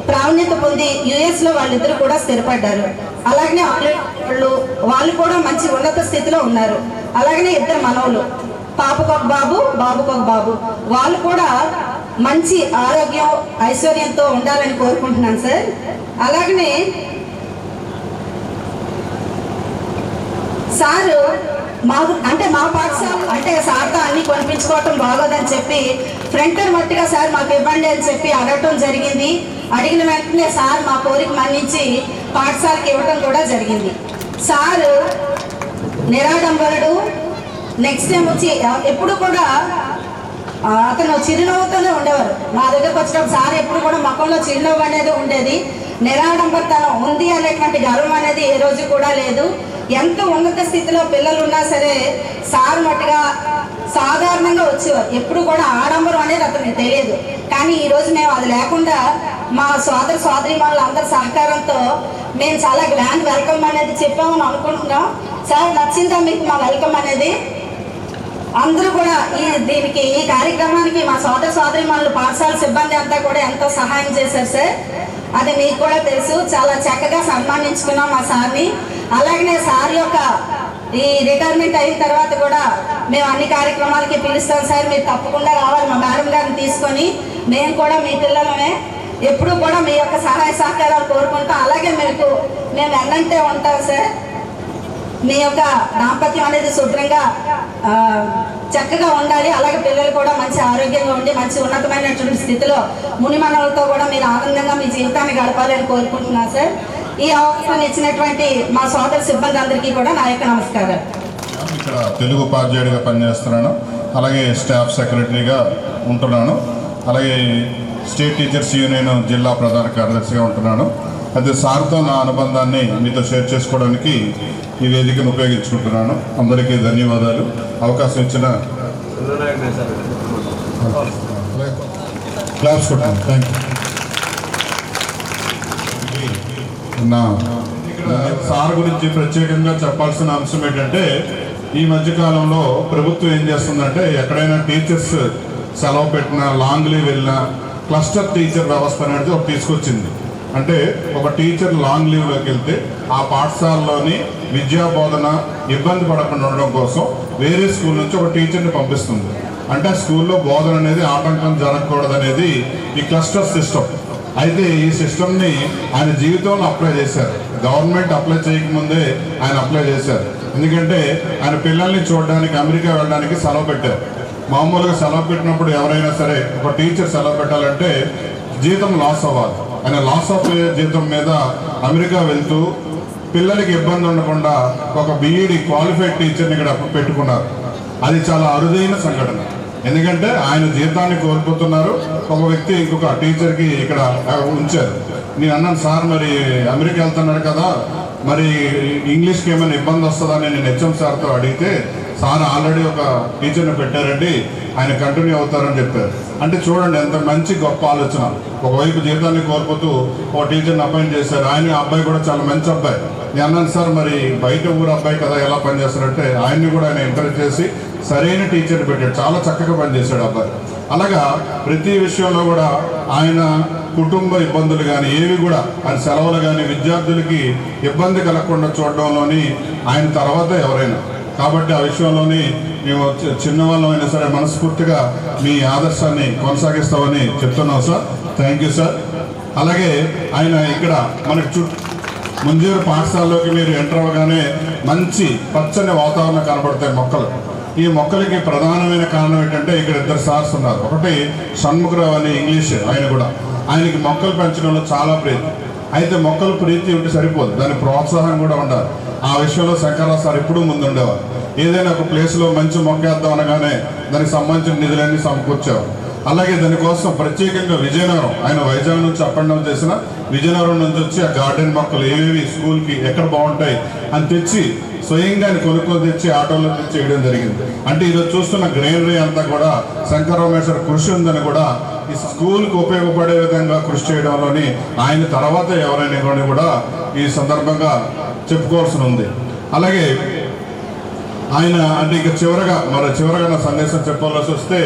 ప్రావీణ్యత పొంది యుఎస్లో వాళ్ళిద్దరు కూడా స్థిరపడ్డారు. అలాగనే వాళ్ళు కూడా మంచి ఉన్నత స్థితిలో ఉన్నారు. అలాగనే ఇద్దరు మనవలు, పాపకొక బాబు, బాబుకొక బాబు. వాళ్ళు కూడా మంచి ఆరోగ్యం, ఐశ్వర్యంతో ఉండాలని కోరుకుంటున్నాను సార్. అలాగనే సారు మా పాఠశాల అంటే సార్తో అన్ని కొనిపించుకోవటం బాగోదని చెప్పి ఫ్రంటర్ మట్టిగా సార్ మాకు ఇవ్వండి అని చెప్పి అడగటం జరిగింది. అడిగిన వెంటనే సార్ మా కోరిక మన్నించి పాఠశాలకి ఇవ్వటం కూడా జరిగింది. సారు నిరాడంబరుడు. నెక్స్ట్ టైం వచ్చి ఎప్పుడు కూడా అతను చిరునవ్వుతోనే ఉండేవారు. మా దగ్గరకు వచ్చినప్పుడు సార్ ఎప్పుడు కూడా ముఖంలో చిరునవ్వు అనేది ఉండేది. నిరాడంబరతనం ఉంది అనేటువంటి గర్వం అనేది ఏ రోజు కూడా లేదు. ఎంత ఉన్నత స్థితిలో పిల్లలు ఉన్నా సరే సార్ మట్టుగా సాధారణంగా వచ్చేవారు. ఎప్పుడు కూడా ఆడంబరం అనేది అతనికి తెలియదు. కానీ ఈరోజు మేము అది లేకుండా మా సోదరీమణులు అందరి సహకారంతో మేము చాలా గ్రాండ్ వెల్కమ్ అనేది చెప్పామని అనుకుంటున్నాం. సార్ నచ్చిందా మీకు మా వెల్కమ్ అనేది? అందరూ కూడా ఈ కార్యక్రమానికి మా సోదరీమణులు, పాఠశాల సిబ్బంది అంతా కూడా ఎంతో సహాయం చేశారు సార్. అది మీకు కూడా తెలుసు. చాలా చక్కగా సన్మానించుకున్నాం మా సార్ని. అలాగనే సార్ యొక్క ఈ రిటైర్మెంట్ అయిన తర్వాత కూడా మేము అన్ని కార్యక్రమాలకి పిలుస్తాం సార్. మీరు తప్పకుండా రావాలి మా మేడం గారిని తీసుకొని. మేము కూడా మీ పిల్లలమే. ఎప్పుడు కూడా మీ యొక్క సహాయ సహకారాలు కోరుకుంటాం. అలాగే మేము ఎన్నంటే ఉంటాం సార్. మీ యొక్క దాంపత్యం అనేది శుభ్రంగా చక్కగా ఉండాలి. అలాగే పిల్లలు కూడా మంచి ఆరోగ్యంగా ఉండి మంచి ఉన్నతమైనటువంటి స్థితిలో మునిమనలతో కూడా మీరు ఆనందంగా మీ జీవితాన్ని గడపాలని కోరుకుంటున్నాను సార్. ఈ అవకాశం ఇచ్చినటువంటి మా సోదర సిబ్బంది అందరికీ కూడా నా యొక్క నమస్కారం. ఇక్కడ తెలుగు ఉపాధ్యాయుడిగా పనిచేస్తున్నాను, అలాగే స్టాఫ్ సెక్రటరీగా ఉంటున్నాను, అలాగే స్టేట్ టీచర్స్ యూనియన్ జిల్లా ప్రధాన కార్యదర్శిగా ఉంటున్నాను. అయితే సార్తో నా అనుబంధాన్ని మీతో షేర్ చేసుకోవడానికి ఈ వేదికను ఉపయోగించుకుంటున్నాను. అందరికీ ధన్యవాదాలు. అవకాశం ఇచ్చిన క్లాప్స్ కొట్టాను. Thank you. నా సార్ గురించి ప్రత్యేకంగా చెప్పాల్సిన అంశం ఏంటంటే, ఈ మధ్యకాలంలో ప్రభుత్వం ఏం చేస్తుందంటే, ఎక్కడైనా టీచర్స్ సెలవు పెట్టినా, లాంగ్ లీవ్ వెళ్ళినా క్లస్టర్ టీచర్ వ్యవస్థ అనేది ఒకటి తీసుకొచ్చింది. అంటే ఒక టీచర్ లాంగ్ లీవ్లోకి వెళ్తే ఆ పాఠశాలలోని విద్యా బోధన ఇబ్బంది పడకుండా ఉండడం కోసం వేరే స్కూల్ నుంచి ఒక టీచర్ని పంపిస్తుంది. అంటే స్కూల్లో బోధన అనేది ఆటంకం జరగకూడదనేది ఈ క్లస్టర్ సిస్టమ్. అయితే ఈ సిస్టమ్ని ఆయన జీవితంలో అప్లై చేశారు. గవర్నమెంట్ అప్లై చేయకముందే ఆయన అప్లై చేశారు. ఎందుకంటే ఆయన పిల్లల్ని చూడడానికి అమెరికా వెళ్ళడానికి సెలవు పెట్టారు. మామూలుగా సెలవు పెట్టినప్పుడు ఎవరైనా సరే ఒక టీచర్ సెలవు పెట్టాలంటే జీతం లాస్ అవ్వాలి. ఆయన లాస్ ఆఫ్ జీతం మీద అమెరికా వెళ్తూ పిల్లలకి ఇబ్బంది ఉండకుండా ఒక బీఈడి క్వాలిఫైడ్ టీచర్ని ఇక్కడ పెట్టుకున్నారు. అది చాలా అరుదైన సంఘటన. ఎందుకంటే ఆయన జీతాన్ని కోల్పోతున్నారు, ఒక వ్యక్తి ఇంకొక టీచర్కి ఇక్కడ ఉంచారు. నేను అన్నాను, సార్ మరి అమెరికా వెళ్తున్నారు కదా, మరి ఇంగ్లీష్కి ఏమైనా ఇబ్బంది వస్తుందని నేను హెచ్ఎం సార్తో అడిగితే, సార్ ఆల్రెడీ ఒక టీచర్ని పెట్టారండి, ఆయన కంటిన్యూ అవుతారని చెప్పారు. అంటే చూడండి ఎంత మంచి గొప్ప ఆలోచన. ఒకవైపు జీతాన్ని కోల్పోతూ ఒక టీచర్ని అపాయింట్ చేశారు. ఆయన అబ్బాయి కూడా చాలా మంచి అబ్బాయి. నేను అన్నాను, సార్ మరి బయట ఊరు అబ్బాయి కదా ఎలా పనిచేస్తారంటే, ఆయన్ని కూడా ఆయన ఎంకరేజ్ చేసి సరైన టీచర్ని పెట్టాడు. చాలా చక్కగా పనిచేశాడు అబ్బాయి. అలాగా ప్రతి విషయంలో కూడా ఆయన కుటుంబ ఇబ్బందులు కానీ ఏవి కూడా, ఆయన సెలవులు కానీ విద్యార్థులకి ఇబ్బంది కలగకుండా చూడడంలోని ఆయన తర్వాత ఎవరైనా. కాబట్టి ఆ విషయంలోని మేము చిన్నవాళ్ళమైనా సరే మనస్ఫూర్తిగా మీ ఆదర్శాన్ని కొనసాగిస్తామని చెప్తున్నాం సార్. Thank you sir. అలాగే ఆయన ఇక్కడ మనకి ముంజేరు పాఠశాలలోకి మీరు ఎంటర్ అవ్వగానే మంచి పచ్చని వాతావరణం కనబడతాయి మొక్కలు. ఈ మొక్కలకి ప్రధానమైన కారణం ఏంటంటే, ఇక్కడ ఇద్దరు సార్స్ ఉన్నారు. ఒకటి షణ్ముఖరావు అని ఇంగ్లీష్, ఆయన కూడా ఆయనకి మొక్కలు పెంచడంలో చాలా ప్రీతి. అయితే మొక్కలు ప్రీతి ఉంటే సరిపోదు, దాని ప్రోత్సాహం కూడా ఉండాలి. ఆ విషయంలో శంకర్రావు సార్ ఎప్పుడూ ముందుండేవారు. ఏదైనా ఒక ప్లేస్లో మంచి మొక్క వేద్దాం అనగానే దానికి సంబంధించిన నిధులన్నీ సమకూర్చేవారు. అలాగే దానికోసం ప్రత్యేకంగా విజయనగరం, ఆయన వైజాగ్ నుంచి అప్ అండ్ డౌన్ చేసిన విజయనగరం నుంచి వచ్చి ఆ గార్డెన్ మొక్కలు ఏవేవి స్కూల్కి ఎక్కడ బాగుంటాయి అని తెచ్చి స్వయంగా ఆయన కొనుక్కొని తెచ్చి ఆటోలో తెచ్చి వేయడం జరిగింది. అంటే ఈరోజు చూస్తున్న గ్రీనరీ అంతా కూడా శంకర్రావు మేస్టర్ కృషి ఉందని కూడా ఈ స్కూల్కి ఉపయోగపడే విధంగా కృషి చేయడంలోని ఆయన తర్వాత ఎవరైనా కూడా ఈ సందర్భంగా చెప్పుకోవాల్సి ఉంది. అలాగే ఆయన అంటే ఇక చివరగా నా సందేశం చెప్పాల్సి వస్తే,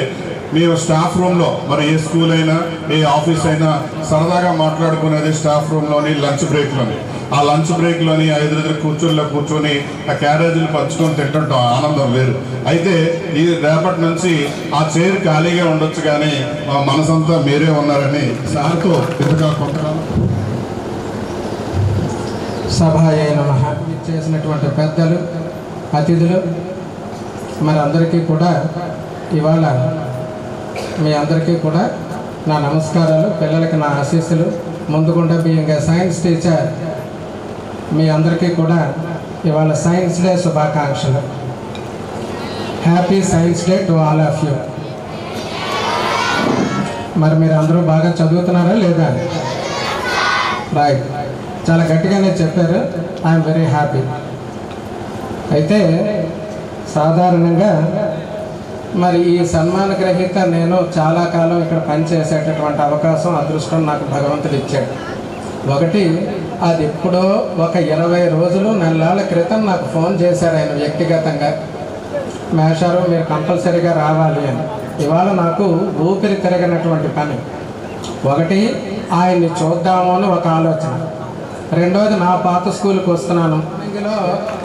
మేము స్టాఫ్ రూమ్లో మరి ఏ స్కూల్ అయినా ఏ ఆఫీస్ అయినా సరదాగా మాట్లాడుకునేది స్టాఫ్ రూమ్లోని లంచ్ బ్రేక్లోని. ఆ లంచ్ బ్రేక్లోని 5 కూర్చొని ఆ క్యారేజీలు పంచుకొని తింటుంటాం, ఆనందం వేరు. అయితే ఈ రేపటి నుంచి ఆ చైర్ ఖాళీగా ఉండొచ్చు, కానీ మా మనసంతా మీరే ఉన్నారని సార్తో కొంతకాలం సభ అయిన చేసినటువంటి పెద్దలు, అతిథులు, మరి అందరికీ కూడా ఇవాళ మీ అందరికీ కూడా నా నమస్కారాలు, పిల్లలకి నా ఆశీస్సులు. ముందుకుండా బీయింగ్ ఏ సైన్స్ టీచర్ మీ అందరికీ కూడా ఇవాళ సైన్స్ డే శుభాకాంక్షలు. Happy science day to all of you. మరి మీరు అందరూ బాగా చదువుతున్నారా లేదా? రైట్, చాలా గట్టిగానే చెప్పారు. I'm very happy. అయితే సాధారణంగా మరి ఈ సన్మాన గ్రహీత నేను చాలా కాలం ఇక్కడ పనిచేసేటటువంటి అవకాశం, అదృష్టం నాకు భగవంతుడు ఇచ్చాడు. ఒకటి, అది ఎప్పుడో ఒక 20 రోజులు నెలల క్రితం నాకు ఫోన్ చేశారు ఆయన వ్యక్తిగతంగా, మేషారు మీరు కంపల్సరీగా రావాలి అని. ఇవాళ నాకు ఊపిరి తిరగనటువంటి పని. ఒకటి, ఆయన్ని చూద్దాము అని ఒక ఆలోచన. రెండోది, నా పాత స్కూల్కి వస్తున్నాను. ఇందులో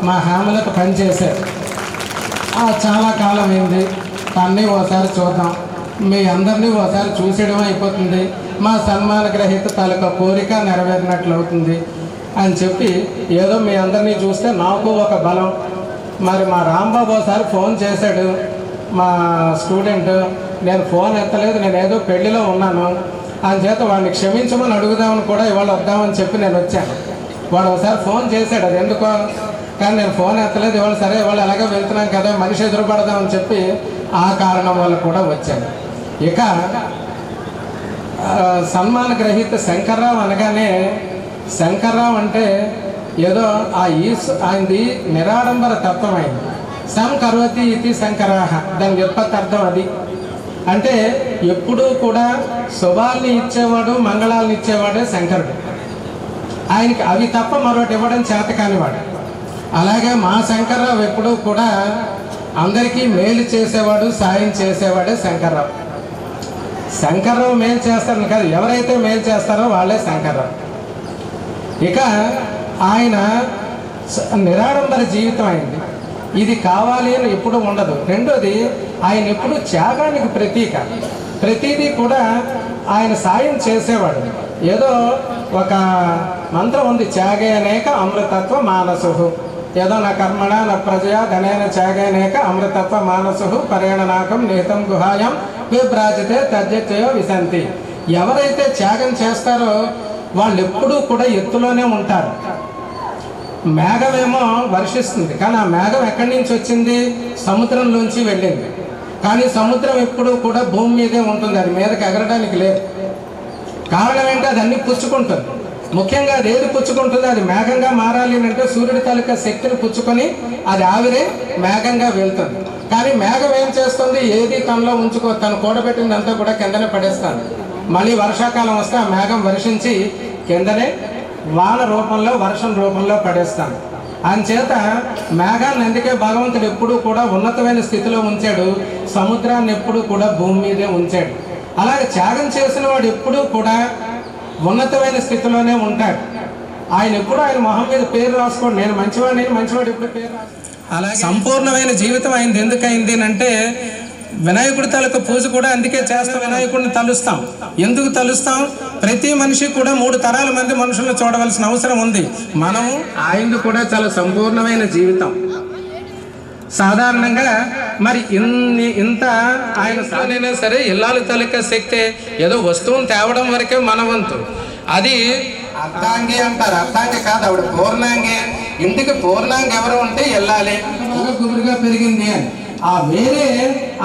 మా హ్యామలకు పనిచేశారు, చాలా కాలం అయింది, తన్ని ఓసారి చూద్దాం, మీ అందరినీ ఓసారి చూసేయడం అయిపోతుంది, మా సన్మాన గ్రహీత తాలూకా కోరిక నెరవేరినట్లు అవుతుంది అని చెప్పి ఏదో మీ అందరినీ చూస్తే నాకు ఒక బలం. మరి మా రాంబాబు ఒకసారి ఫోన్ చేశాడు, మా స్టూడెంట్, నేను ఫోన్ ఎత్తలేదు, నేను ఏదో పెళ్లిలో ఉన్నాను అని చేత వాడిని క్షమించమని అడుగుదామని కూడా ఇవాళ వద్దామని చెప్పి నేను వచ్చాను. వాడు ఒకసారి ఫోన్ చేశాడు, అది ఎందుకో, కానీ నేను ఫోన్ ఎత్తలేదు. ఇవాళ సరే ఇవాళ ఎలాగో వెళ్తున్నాం కదా, మనిషి ఎదురుపడదామని చెప్పి ఆ కారణం వల్ల కూడా వచ్చాను. ఇక సన్మాన గ్రహీత శంకర్రావు అనగానే, శంకర్రావు అంటే ఏదో ఆయనది నిరాడంబర తత్వం. అయింది సంకరోతి ఇది శంకరాహ, దాని వ్యుత్పత్తి అర్థం అది. అంటే ఎప్పుడూ కూడా శుభాల్ని ఇచ్చేవాడు, మంగళాలను ఇచ్చేవాడే శంకరుడు. ఆయనకి అవి తప్ప మరొకటి ఇవ్వడం చేత కానివాడు. అలాగే మా శంకర్రావు ఎప్పుడూ కూడా అందరికీ మేలు చేసేవాడు, సాయం చేసేవాడే శంకర్రావు. శంకర్రావు మేలు చేస్తారని కాదు, ఎవరైతే మేలు చేస్తారో వాళ్ళే శంకర్రావు. ఇక ఆయన నిరాడంబర జీవితం అయింది. ఇది కావాలి అని ఎప్పుడు ఉండదు. రెండోది, ఆయన ఎప్పుడు త్యాగానికి ప్రతీక. ప్రతిదీ కూడా ఆయన సాయం చేసేవాడు. ఏదో ఒక మంత్రం ఉంది, త్యాగేనేక అమృతత్వ మానసు, ఏదో నా కర్మణ నా ప్రజయ ధనేన త్యాగేనేక అమృతత్వ మానసు పరేణనాకం నిహితం గుహాయం విభ్రాజితే తజ్జయో విశంతి. ఎవరైతే త్యాగం చేస్తారో వాళ్ళు ఎప్పుడూ కూడా ఎత్తులోనే ఉంటారు. మేఘమేమో వర్షిస్తుంది, కానీ ఆ మేఘం ఎక్కడి నుంచి వచ్చింది? సముద్రంలోంచి వెళ్ళింది. కానీ సముద్రం ఎప్పుడూ కూడా భూమి మీదే ఉంటుంది, అది మీదకి ఎగరడానికి లేదు. కారణం ఏంటి? అది అన్ని పుచ్చుకుంటుంది. ముఖ్యంగా అది ఏది పుచ్చుకుంటుంది? అది మేఘంగా మారాలి అంటే సూర్యుడి తాలూకా శక్తిని పుచ్చుకొని అది ఆవిరే మేఘంగా వెళ్తుంది. కానీ మేఘం ఏం చేస్తుంది? ఏది తనలో ఉంచుకో, తను కూడబెట్టిందంతా కూడా కిందనే పడేస్తాను. మళ్ళీ వర్షాకాలం వస్తే ఆ మేఘం వర్షించి కిందనే వాన రూపంలో, వర్షం రూపంలో పడేస్తాను. అందుచేత మేఘాన్ని అందుకే భగవంతుడు ఎప్పుడూ కూడా ఉన్నతమైన స్థితిలో ఉంచాడు, సముద్రాన్ని ఎప్పుడూ కూడా భూమి మీదే ఉంచాడు. అలాగే త్యాగం చేసిన వాడు ఎప్పుడూ కూడా ఉన్నతమైన స్థితిలోనే ఉంటాడు. ఆయన ఎప్పుడు ఆయన మొహం మీద పేరు రాసుకోండి, నేను మంచివాడిని, మంచివాడు ఎప్పుడు పేరు రాసుకోండి. అలాగే సంపూర్ణమైన జీవితం అయింది. ఎందుకైంది అంటే వినాయకుడి తాలూకు పూజ కూడా అందుకే చేస్తాం. వినాయకుడిని తలుస్తాం. ఎందుకు తలుస్తాం? ప్రతి మనిషి కూడా 3 తరాల మంది మనుషులను చూడవలసిన అవసరం ఉంది. మనము ఆయనది కూడా చాలా సంపూర్ణమైన జీవితం. సాధారణంగా మరి ఇంత ఆయన సాధనైనా సరే ఇల్లాల తాలూకా శక్తి ఏదో వస్తువును తేవడం వరకే మన వంతు. అది అర్ధాంగి అంటారు. అర్ధాంగి కాదు, ఆవిడ పూర్ణాంగి. ఇంటికి పూర్ణాంగి ఎవరు ఉంటే వెళ్ళాలి. గుబురుగా పెరిగింది అని ఆ వేరే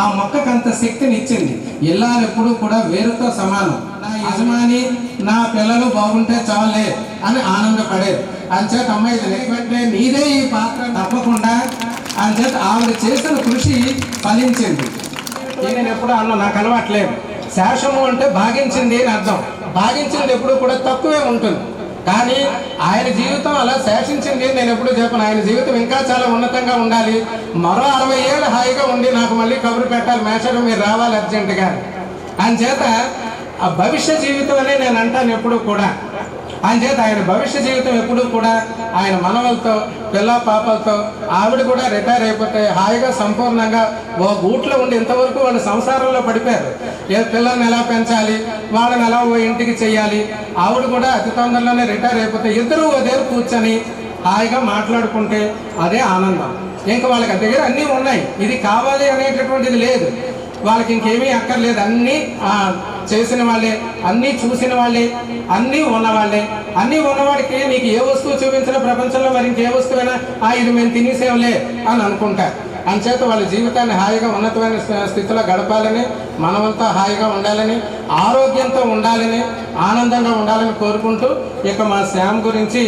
ఆ మొక్కకు అంత శక్తిని ఇచ్చింది. ఇల్లాలు ఎప్పుడు కూడా వేరుతో సమానం. నా యజమాని నా పిల్లలు బాగుంటే చాలే అని ఆనందపడేది. అంచేత అమ్మాయి లేకపోతే నీదే ఈ పాత్ర తప్పకుండా అంచేత ఆవిడ చేసిన కృషి ఫలించింది. నేను ఎప్పుడు అన్నా, నాకు అలవాట్లేదు. శేషము అంటే భాగించింది అని అర్థం. భాగించింది ఎప్పుడు కూడా తక్కువే ఉంటుంది. కానీ ఆయన జీవితం అలా శేషించింది నేను ఎప్పుడు చెప్పను. ఆయన జీవితం ఇంకా చాలా ఉన్నతంగా ఉండాలి. మరో 60 ఏళ్ళు హాయిగా ఉండి నాకు మళ్ళీ కబురు పెట్టాలి, మేషరు మీరు రావాలి అర్జెంటుగా. అంచేత ఆ భవిష్య జీవితం అనే నేను అంటాను ఎప్పుడు కూడా. అంచేత ఆయన భవిష్య జీవితం ఎప్పుడు కూడా ఆయన మనవలతో, పిల్ల పాపలతో, ఆవిడ కూడా రిటైర్ అయిపోతే హాయిగా సంపూర్ణంగా ఓ గూట్లో ఉండి ఇంతవరకు వాళ్ళు సంసారంలో పడిపోయారు. ఏ పిల్లల్ని ఎలా పెంచాలి, వాళ్ళని ఎలా ఓ ఇంటికి చెయ్యాలి. ఆవిడ కూడా అతి తొందరలోనే రిటైర్ అయిపోతే ఇద్దరు ఓ దగ్గర కూర్చొని హాయిగా మాట్లాడుకుంటే అదే ఆనందం. ఇంకా వాళ్ళకి దగ్గర అన్నీ ఉన్నాయి. ఇది కావాలి అనేటటువంటిది లేదు. వాళ్ళకి ఇంకేమీ అక్కర్లేదు. అన్నీ చేసిన వాళ్ళే, అన్నీ చూసిన వాళ్ళే, అన్నీ ఉన్నవాళ్ళే. అన్నీ ఉన్నవాడికి నీకు ఏ వస్తువు చూపించిన ప్రపంచంలో మరి ఇంకే వస్తువైనా ఇది మేము తినేసేంలే అని అనుకుంటారు. అంచేత వాళ్ళ జీవితాన్ని హాయిగా ఉన్నతమైన స్థితిలో గడపాలని, మనమంతా హాయిగా ఉండాలని, ఆరోగ్యంతో ఉండాలని, ఆనందంగా ఉండాలని కోరుకుంటూ ఇక మా శ్యామ్ గురించి,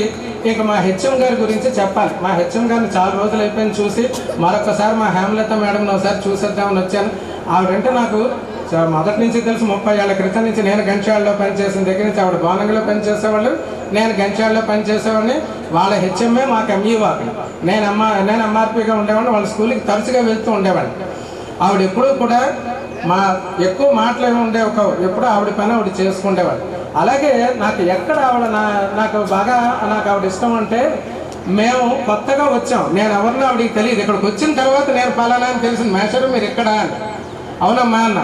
ఇక మా హెచ్ఎం గారి గురించి చెప్పాలి. మా హెచ్ఎం గారిని చాలా రోజులు అయిపోయింది చూసి. మరొకసారి మా హేమలత మేడంని ఒకసారి చూసేద్దామని వచ్చాను. ఆవిడంటే నాకు మొదటి నుంచి తెలుసు. 30 ఏళ్ల క్రితం నుంచి నేను గంచాళ్ళలో పనిచేసిన దగ్గర నుంచి ఆవిడ బోనంగిలో పనిచేసేవాళ్ళు, నేను గంచాళ్ళలో పనిచేసేవాడిని. వాళ్ళ హెచ్ఎంఏ మాకు ఎంఈఓ. నేను ఎంఆర్పీగా ఉండేవాడిని. వాళ్ళ స్కూల్కి తరచుగా వెళ్తూ ఉండేవాడిని. ఆవిడ ఎప్పుడూ కూడా ఎక్కువ మాటలు ఉండే ఎప్పుడూ ఆవిడ పని ఆవిడ చేసుకుండేవాడు. అలాగే నాకు ఎక్కడ ఆవిడ నాకు బాగా ఆవిడ ఇష్టం అంటే, మేము కొత్తగా వచ్చాం, నేను ఎవరినో ఆవిడకి తెలియదు. ఇక్కడికి వచ్చిన తర్వాత నేను పలానా అని తెలిసింది. మేషరు మీరు ఎక్కడ అని. అవునమ్మా అన్న.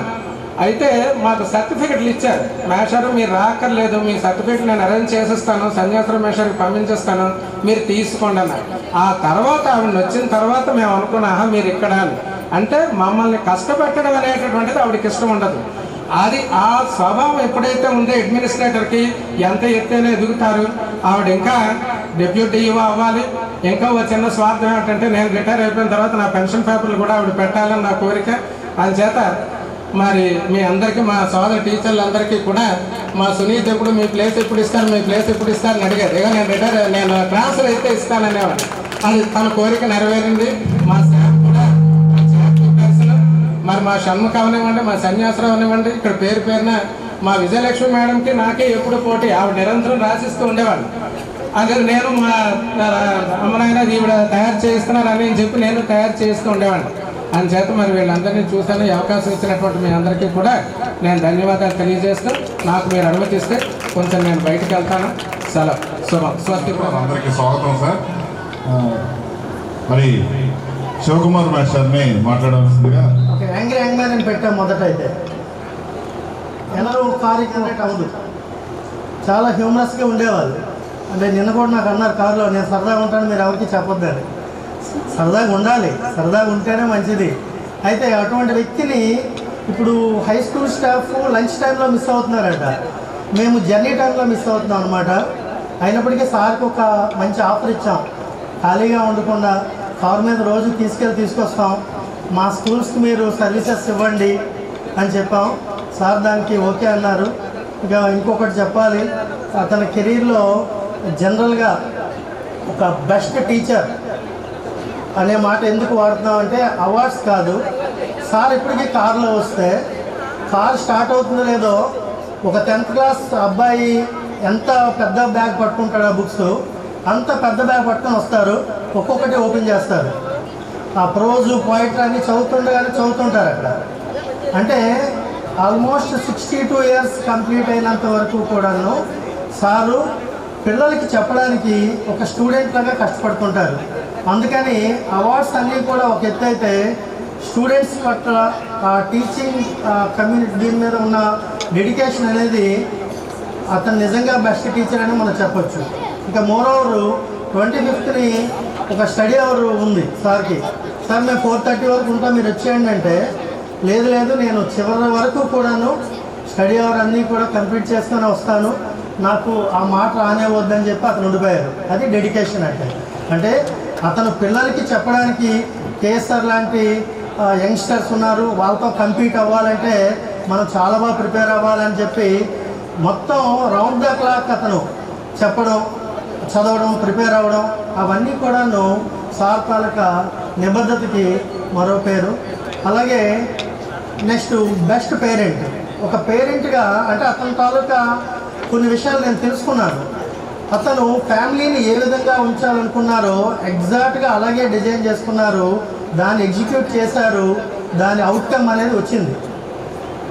అయితే మాకు సర్టిఫికెట్లు ఇచ్చారు. మేషరు మీరు రాక్కర్లేదు, మీ సర్టిఫికెట్ నేను అరేంజ్ చేసేస్తాను, సన్యాసరం మేషర్కి పంపించేస్తాను, మీరు తీసుకోండి అన్నారు. ఆ తర్వాత ఆవిడ వచ్చిన తర్వాత మేము అనుకున్నా మీరు ఇక్కడ అని. అంటే మమ్మల్ని కష్టపెట్టడం అనేటటువంటిది ఆవిడకి ఇష్టం ఉండదు. అది ఆ స్వభావం ఎప్పుడైతే ఉందో అడ్మినిస్ట్రేటర్కి ఎంత ఎత్తైనా ఎదుగుతారు. ఆవిడ ఇంకా డెప్యూటీ ఈవో అవ్వాలి. ఇంకా ఒక చిన్న స్వార్థం ఏంటంటే నేను రిటైర్ అయిపోయిన తర్వాత నా పెన్షన్ పేపర్లు కూడా ఆవిడ పెట్టాలని నా కోరిక. అందుచేత మరి మీ అందరికీ, మా సోదర టీచర్లందరికీ కూడా మా సునీత్ ఎప్పుడు మీ ప్లేస్ ఎప్పుడు ఇస్తారు, మీ ప్లేస్ ఎప్పుడు ఇస్తారని అడిగారు. ఇక నేను ట్రాన్స్ఫర్ అయితే ఇస్తాననేవాడు. అది తన కోరిక నెరవేరింది. మా స్టాఫ్ కూడా మరి మా షణ్ముఖ అవనివ్వండి, మా సన్యాసరావు అవనివ్వండి, ఇక్కడ పేరు పేరున మా విజయలక్ష్మి మేడంకి నాకే ఎప్పుడు పోటీ. ఆవిడ నిరంతరం రాసిస్తూ ఉండేవాడు. అదే నేను మా అమ్మనాయన ఈవిడ తయారు చేయిస్తున్నానని చెప్పి నేను తయారు చేస్తూ ఉండేవాడిని. అందుచేత మరి వీళ్ళందరినీ చూసాను. ఈ అవకాశం ఇచ్చినటువంటి మీ అందరికీ కూడా నేను ధన్యవాదాలు తెలియజేస్తూ, నాకు మీరు అనుమతిస్తే కొంచెం నేను బయటకు వెళ్తాను. సెలవు. శుభం. స్వస్తి. అందరికీ స్వాగతం సార్. మరి శివకుమార్ మాస్టర్ని మాట్లాడవలసిందిగా. ఒక యాంగ్ మ్యాన్ అని పెట్టాం మొదట. అయితే ఎవరు కార్యక్రమం అవ్వదు, చాలా హ్యూమరస్గా ఉండేవాళ్ళు. అంటే నిన్న కూడా నాకు అన్నారు కారులో, నేను సరదాగా ఉంటాను, మీరు ఎవరికి చెప్పొద్దని. సరదాగా ఉండాలి, సరదాగా ఉంటేనే మంచిది. అయితే అటువంటి వ్యక్తిని ఇప్పుడు హై స్కూల్ స్టాఫ్ లంచ్ టైంలో మిస్ అవుతున్నారట. మేము జర్నీ టైంలో మిస్ అవుతున్నాం అనమాట. అయినప్పటికీ సార్కి ఒక మంచి ఆఫర్ ఇచ్చాం, ఖాళీగా ఉండకుండా కారు మీద రోజు తీసుకొస్తాం, మా స్కూల్స్కి మీరు సర్వీసెస్ ఇవ్వండి అని చెప్పాం. సార్ దానికి ఓకే అన్నారు. ఇక ఇంకొకటి చెప్పాలి, అతని కెరీర్లో జనరల్గా ఒక బెస్ట్ టీచర్ అనే మాట ఎందుకు వాడుతున్నామంటే అవార్డ్స్ కాదు. సార్ ఇప్పటికీ కారులో వస్తే కారు స్టార్ట్ అవుతుందో లేదో, ఒక 10th క్లాస్ అబ్బాయి ఎంత పెద్ద బ్యాగ్ పట్టుకుంటాడు, ఆ బుక్స్ అంత పెద్ద బ్యాగ్ పట్టుకొని వస్తారు, ఒక్కొక్కటి ఓపెన్ చేస్తారు. ఆ ప్రోజు పోయిటరీ అన్ని చదువుతుంటారు అక్కడ. అంటే ఆల్మోస్ట్ 62 years కంప్లీట్ అయినంత వరకు కూడాను సారు పిల్లలకి చెప్పడానికి ఒక స్టూడెంట్ లాగా కష్టపడుతుంటారు. అందుకని అవార్డ్స్ అన్నీ కూడా ఒక ఎత్తు అయితే, స్టూడెంట్స్ పట్ల టీచింగ్ కమ్యూనిటీ దీని మీద ఉన్న డెడికేషన్ అనేది అతను నిజంగా బెస్ట్ టీచర్ అని మనం చెప్పొచ్చు. ఇంకా మోరోవర్ 25th ఒక స్టడీ అవర్ ఉంది సార్కి. సార్ మేము 4:30 వరకు ఉంటాం, మీరు వచ్చేయండి అంటే, లేదు నేను చివరి వరకు కూడాను స్టడీ అవర్ అన్నీ కూడా కంప్లీట్ చేసుకొని వస్తాను, నాకు ఆ మాట రానివ్వద్దని చెప్పి అతను ఉండిపోయారు. అది డెడికేషన్ అంటే అతను పిల్లలకి చెప్పడానికి కేఎస్ఆర్ లాంటి యంగ్స్టర్స్ ఉన్నారు, వాళ్ళతో కంపీట్ అవ్వాలంటే మనం చాలా బాగా ప్రిపేర్ అవ్వాలని చెప్పి మొత్తం రౌండ్ ద క్లాక్ అతను చెప్పడం, చదవడం, ప్రిపేర్ అవ్వడం, అవన్నీ కూడాను సార్ తాలూక నిబద్ధతకి మరో పేరు. అలాగే నెక్స్ట్ బెస్ట్ పేరెంట్. ఒక పేరెంట్గా అంటే అతని తాలూకా కొన్ని విషయాలు నేను తెలుసుకున్నాను. అతను ఫ్యామిలీని ఏ విధంగా ఉంచాలనుకున్నారో ఎగ్జాక్ట్గా అలాగే డిజైన్ చేసుకున్నారు, దాన్ని ఎగ్జిక్యూట్ చేశారు, దాని అవుట్కమ్ అనేది వచ్చింది.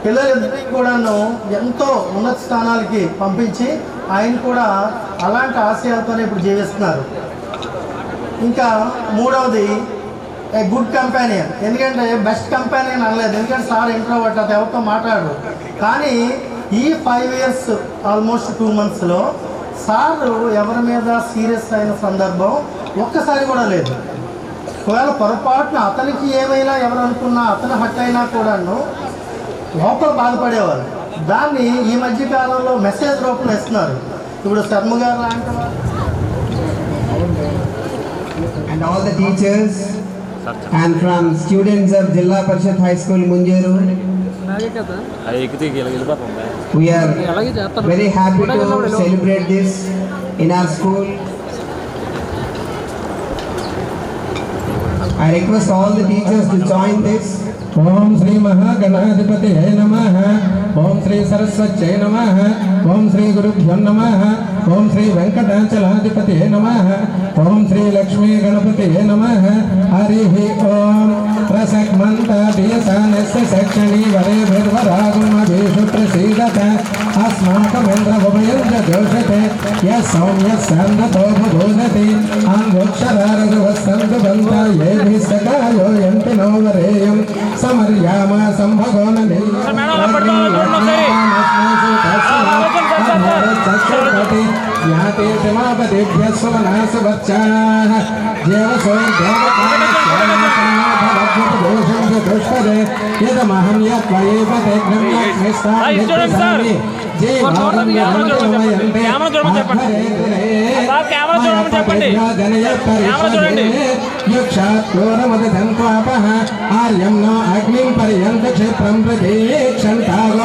పిల్లలిద్దరికీ కూడాను ఎంతో ఉన్నత స్థానాలకి పంపించి ఆయన కూడా అలాంటి ఆశయాలతోనే ఇప్పుడు జీవిస్తున్నారు. ఇంకా మూడవది ఏ గుడ్ కంపానియన్. ఎందుకంటే బెస్ట్ కంపానియన్ అనలేదు, ఎందుకంటే సార్ ఇంట్రోవర్ట్, అది ఎవరితో మాట్లాడు. కానీ ఈ 5 years ఆల్మోస్ట్ 2 monthsలో సార్ ఎవరి మీద సీరియస్ అయిన సందర్భం ఒక్కసారి కూడా లేదు. ఒకవేళ పొరపాటున అతనికి ఏమైనా ఎవరు అనుకున్నా, అతను హట్ అయినా కూడాను లోపల బాధపడేవారు. దాన్ని ఈ మధ్య కాలంలో మెసేజ్ రూపంలో ఇస్తున్నారు. ఇప్పుడు శర్మ గారు లాంటి and all the teachers and from students of Jilla Parishad High School Munjeru, we are very happy to celebrate this in our school. I request all the teachers to join this. ఓం శ్రీ మహాగణాధిపతే నమః. ఓం శ్రీ సరస్వత్యై నమః. ఓం శ్రీ గురుభ్యో నమః. ఓం శ్రీ వెంకటాచలాధిపతే నమః. ఓం శ్రీ లక్ష్మీ గణపతే నమః. హరి ఓం ప్రసక్మంతాదియసానస్య సక్షణీ వరేభిర్వరాగుమభీషు ప్రసీదత అస్మాకమేంద్రభువయం చ జోషతే yes సౌమ్యః సందతో బోధతి ఆంగోక్షరారగవస్తంతు బంత ఏభిః సకాయో యంతి no వరేయం సమర్యామ సంభగోనని చక్షుపతి జ్ఞాతే సమాపతిభ్యः స్వనాసవచ్చాః దేవసో దేవకామస్యామసన్నాభ యదమహం యత్వయేవ తేగ్రం లక్ష్మిస్తామి జీవారం యమయంతే యుక్షాత్కోరమదంత్వాపః ఆర్యం న అగ్నిం పర్యంత క్షిప్రం ప్రతీక్షంతావ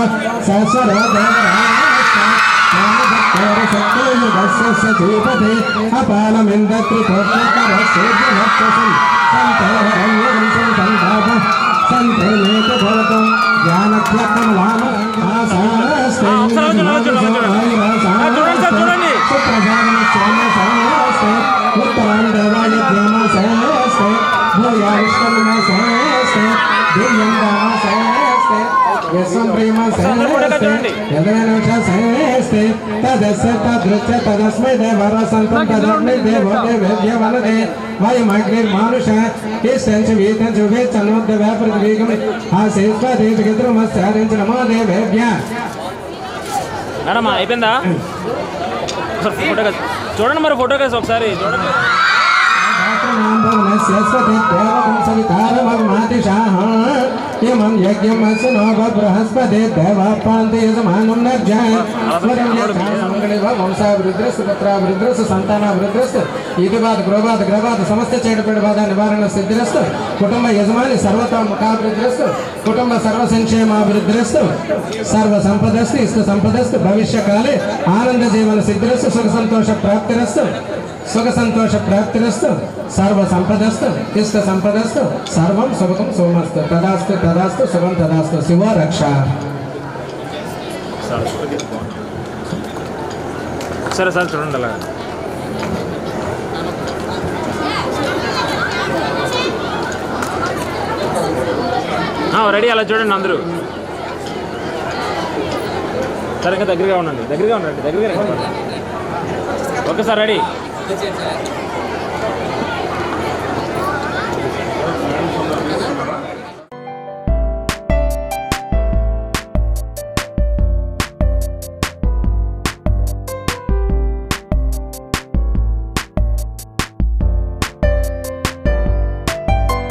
సత్యోయుగస్యీపతే అపాలమింద్రత్రికోట్లకరస్యేర్జనత్వసం సంతేహరణ్యవంశం సంతాప సంతేనేకభవతం తదస్మై దేవర సంతం తదగ్ని దేవో దేవేభ్య వనదే వయమగ్నిర్మానుష ఇష్టంచ వీతంచ వేచ్చనోద్యవ పృథ్వీగం ఆశేష్వదేశగిద్రమస్యారించ నమో దేవేభ్య. మేడం అయిపోయిందా? ఫోటో చూడండి, మరి ఫోటో కేసు ఒకసారి చూడండి. ఇమం యజ్ఞం అస్నో బృహస్పతి దేవాపాంతి యజమానం నర్జాయ వంశాభివృద్ధిరస్తు పుత్రాభివృద్ధిరస్తు సంతానాభివృద్ధిరస్తు ఇతిబాధ గృహబాధ గ్రహబాధ సమస్త చేడుపేట బాధ నివారణ సిద్ధిరస్తు కుటుంబ యజమాని సర్వతోముఖాభివృద్ధిరస్తు కుటుంబ సర్వ సంక్షేమాభివృద్ధిరస్తు సర్వ సంపదస్తు ఇష్ట సంపదస్తు భవిష్యకాలే ఆనంద జీవన సిద్ధిరస్తు సుఖ సంతోష ప్రాప్తిరస్తు సుఖ సంతోష ప్రాప్తిరస్తు సర్వ సంపదస్తు ఇష్ట సంపదస్తు సర్వం శుభకం సోమస్తు తదాస్తు తదాస్తు శుభం తదాస్తు శివ రక్ష. సరే సార్ చూడండి అలా. రెడీ, అలా చూడండి అందరూ. సరే ఇంకా దగ్గరగా ఉండండి, దగ్గరగా ఉండండి. Okay sir, ready.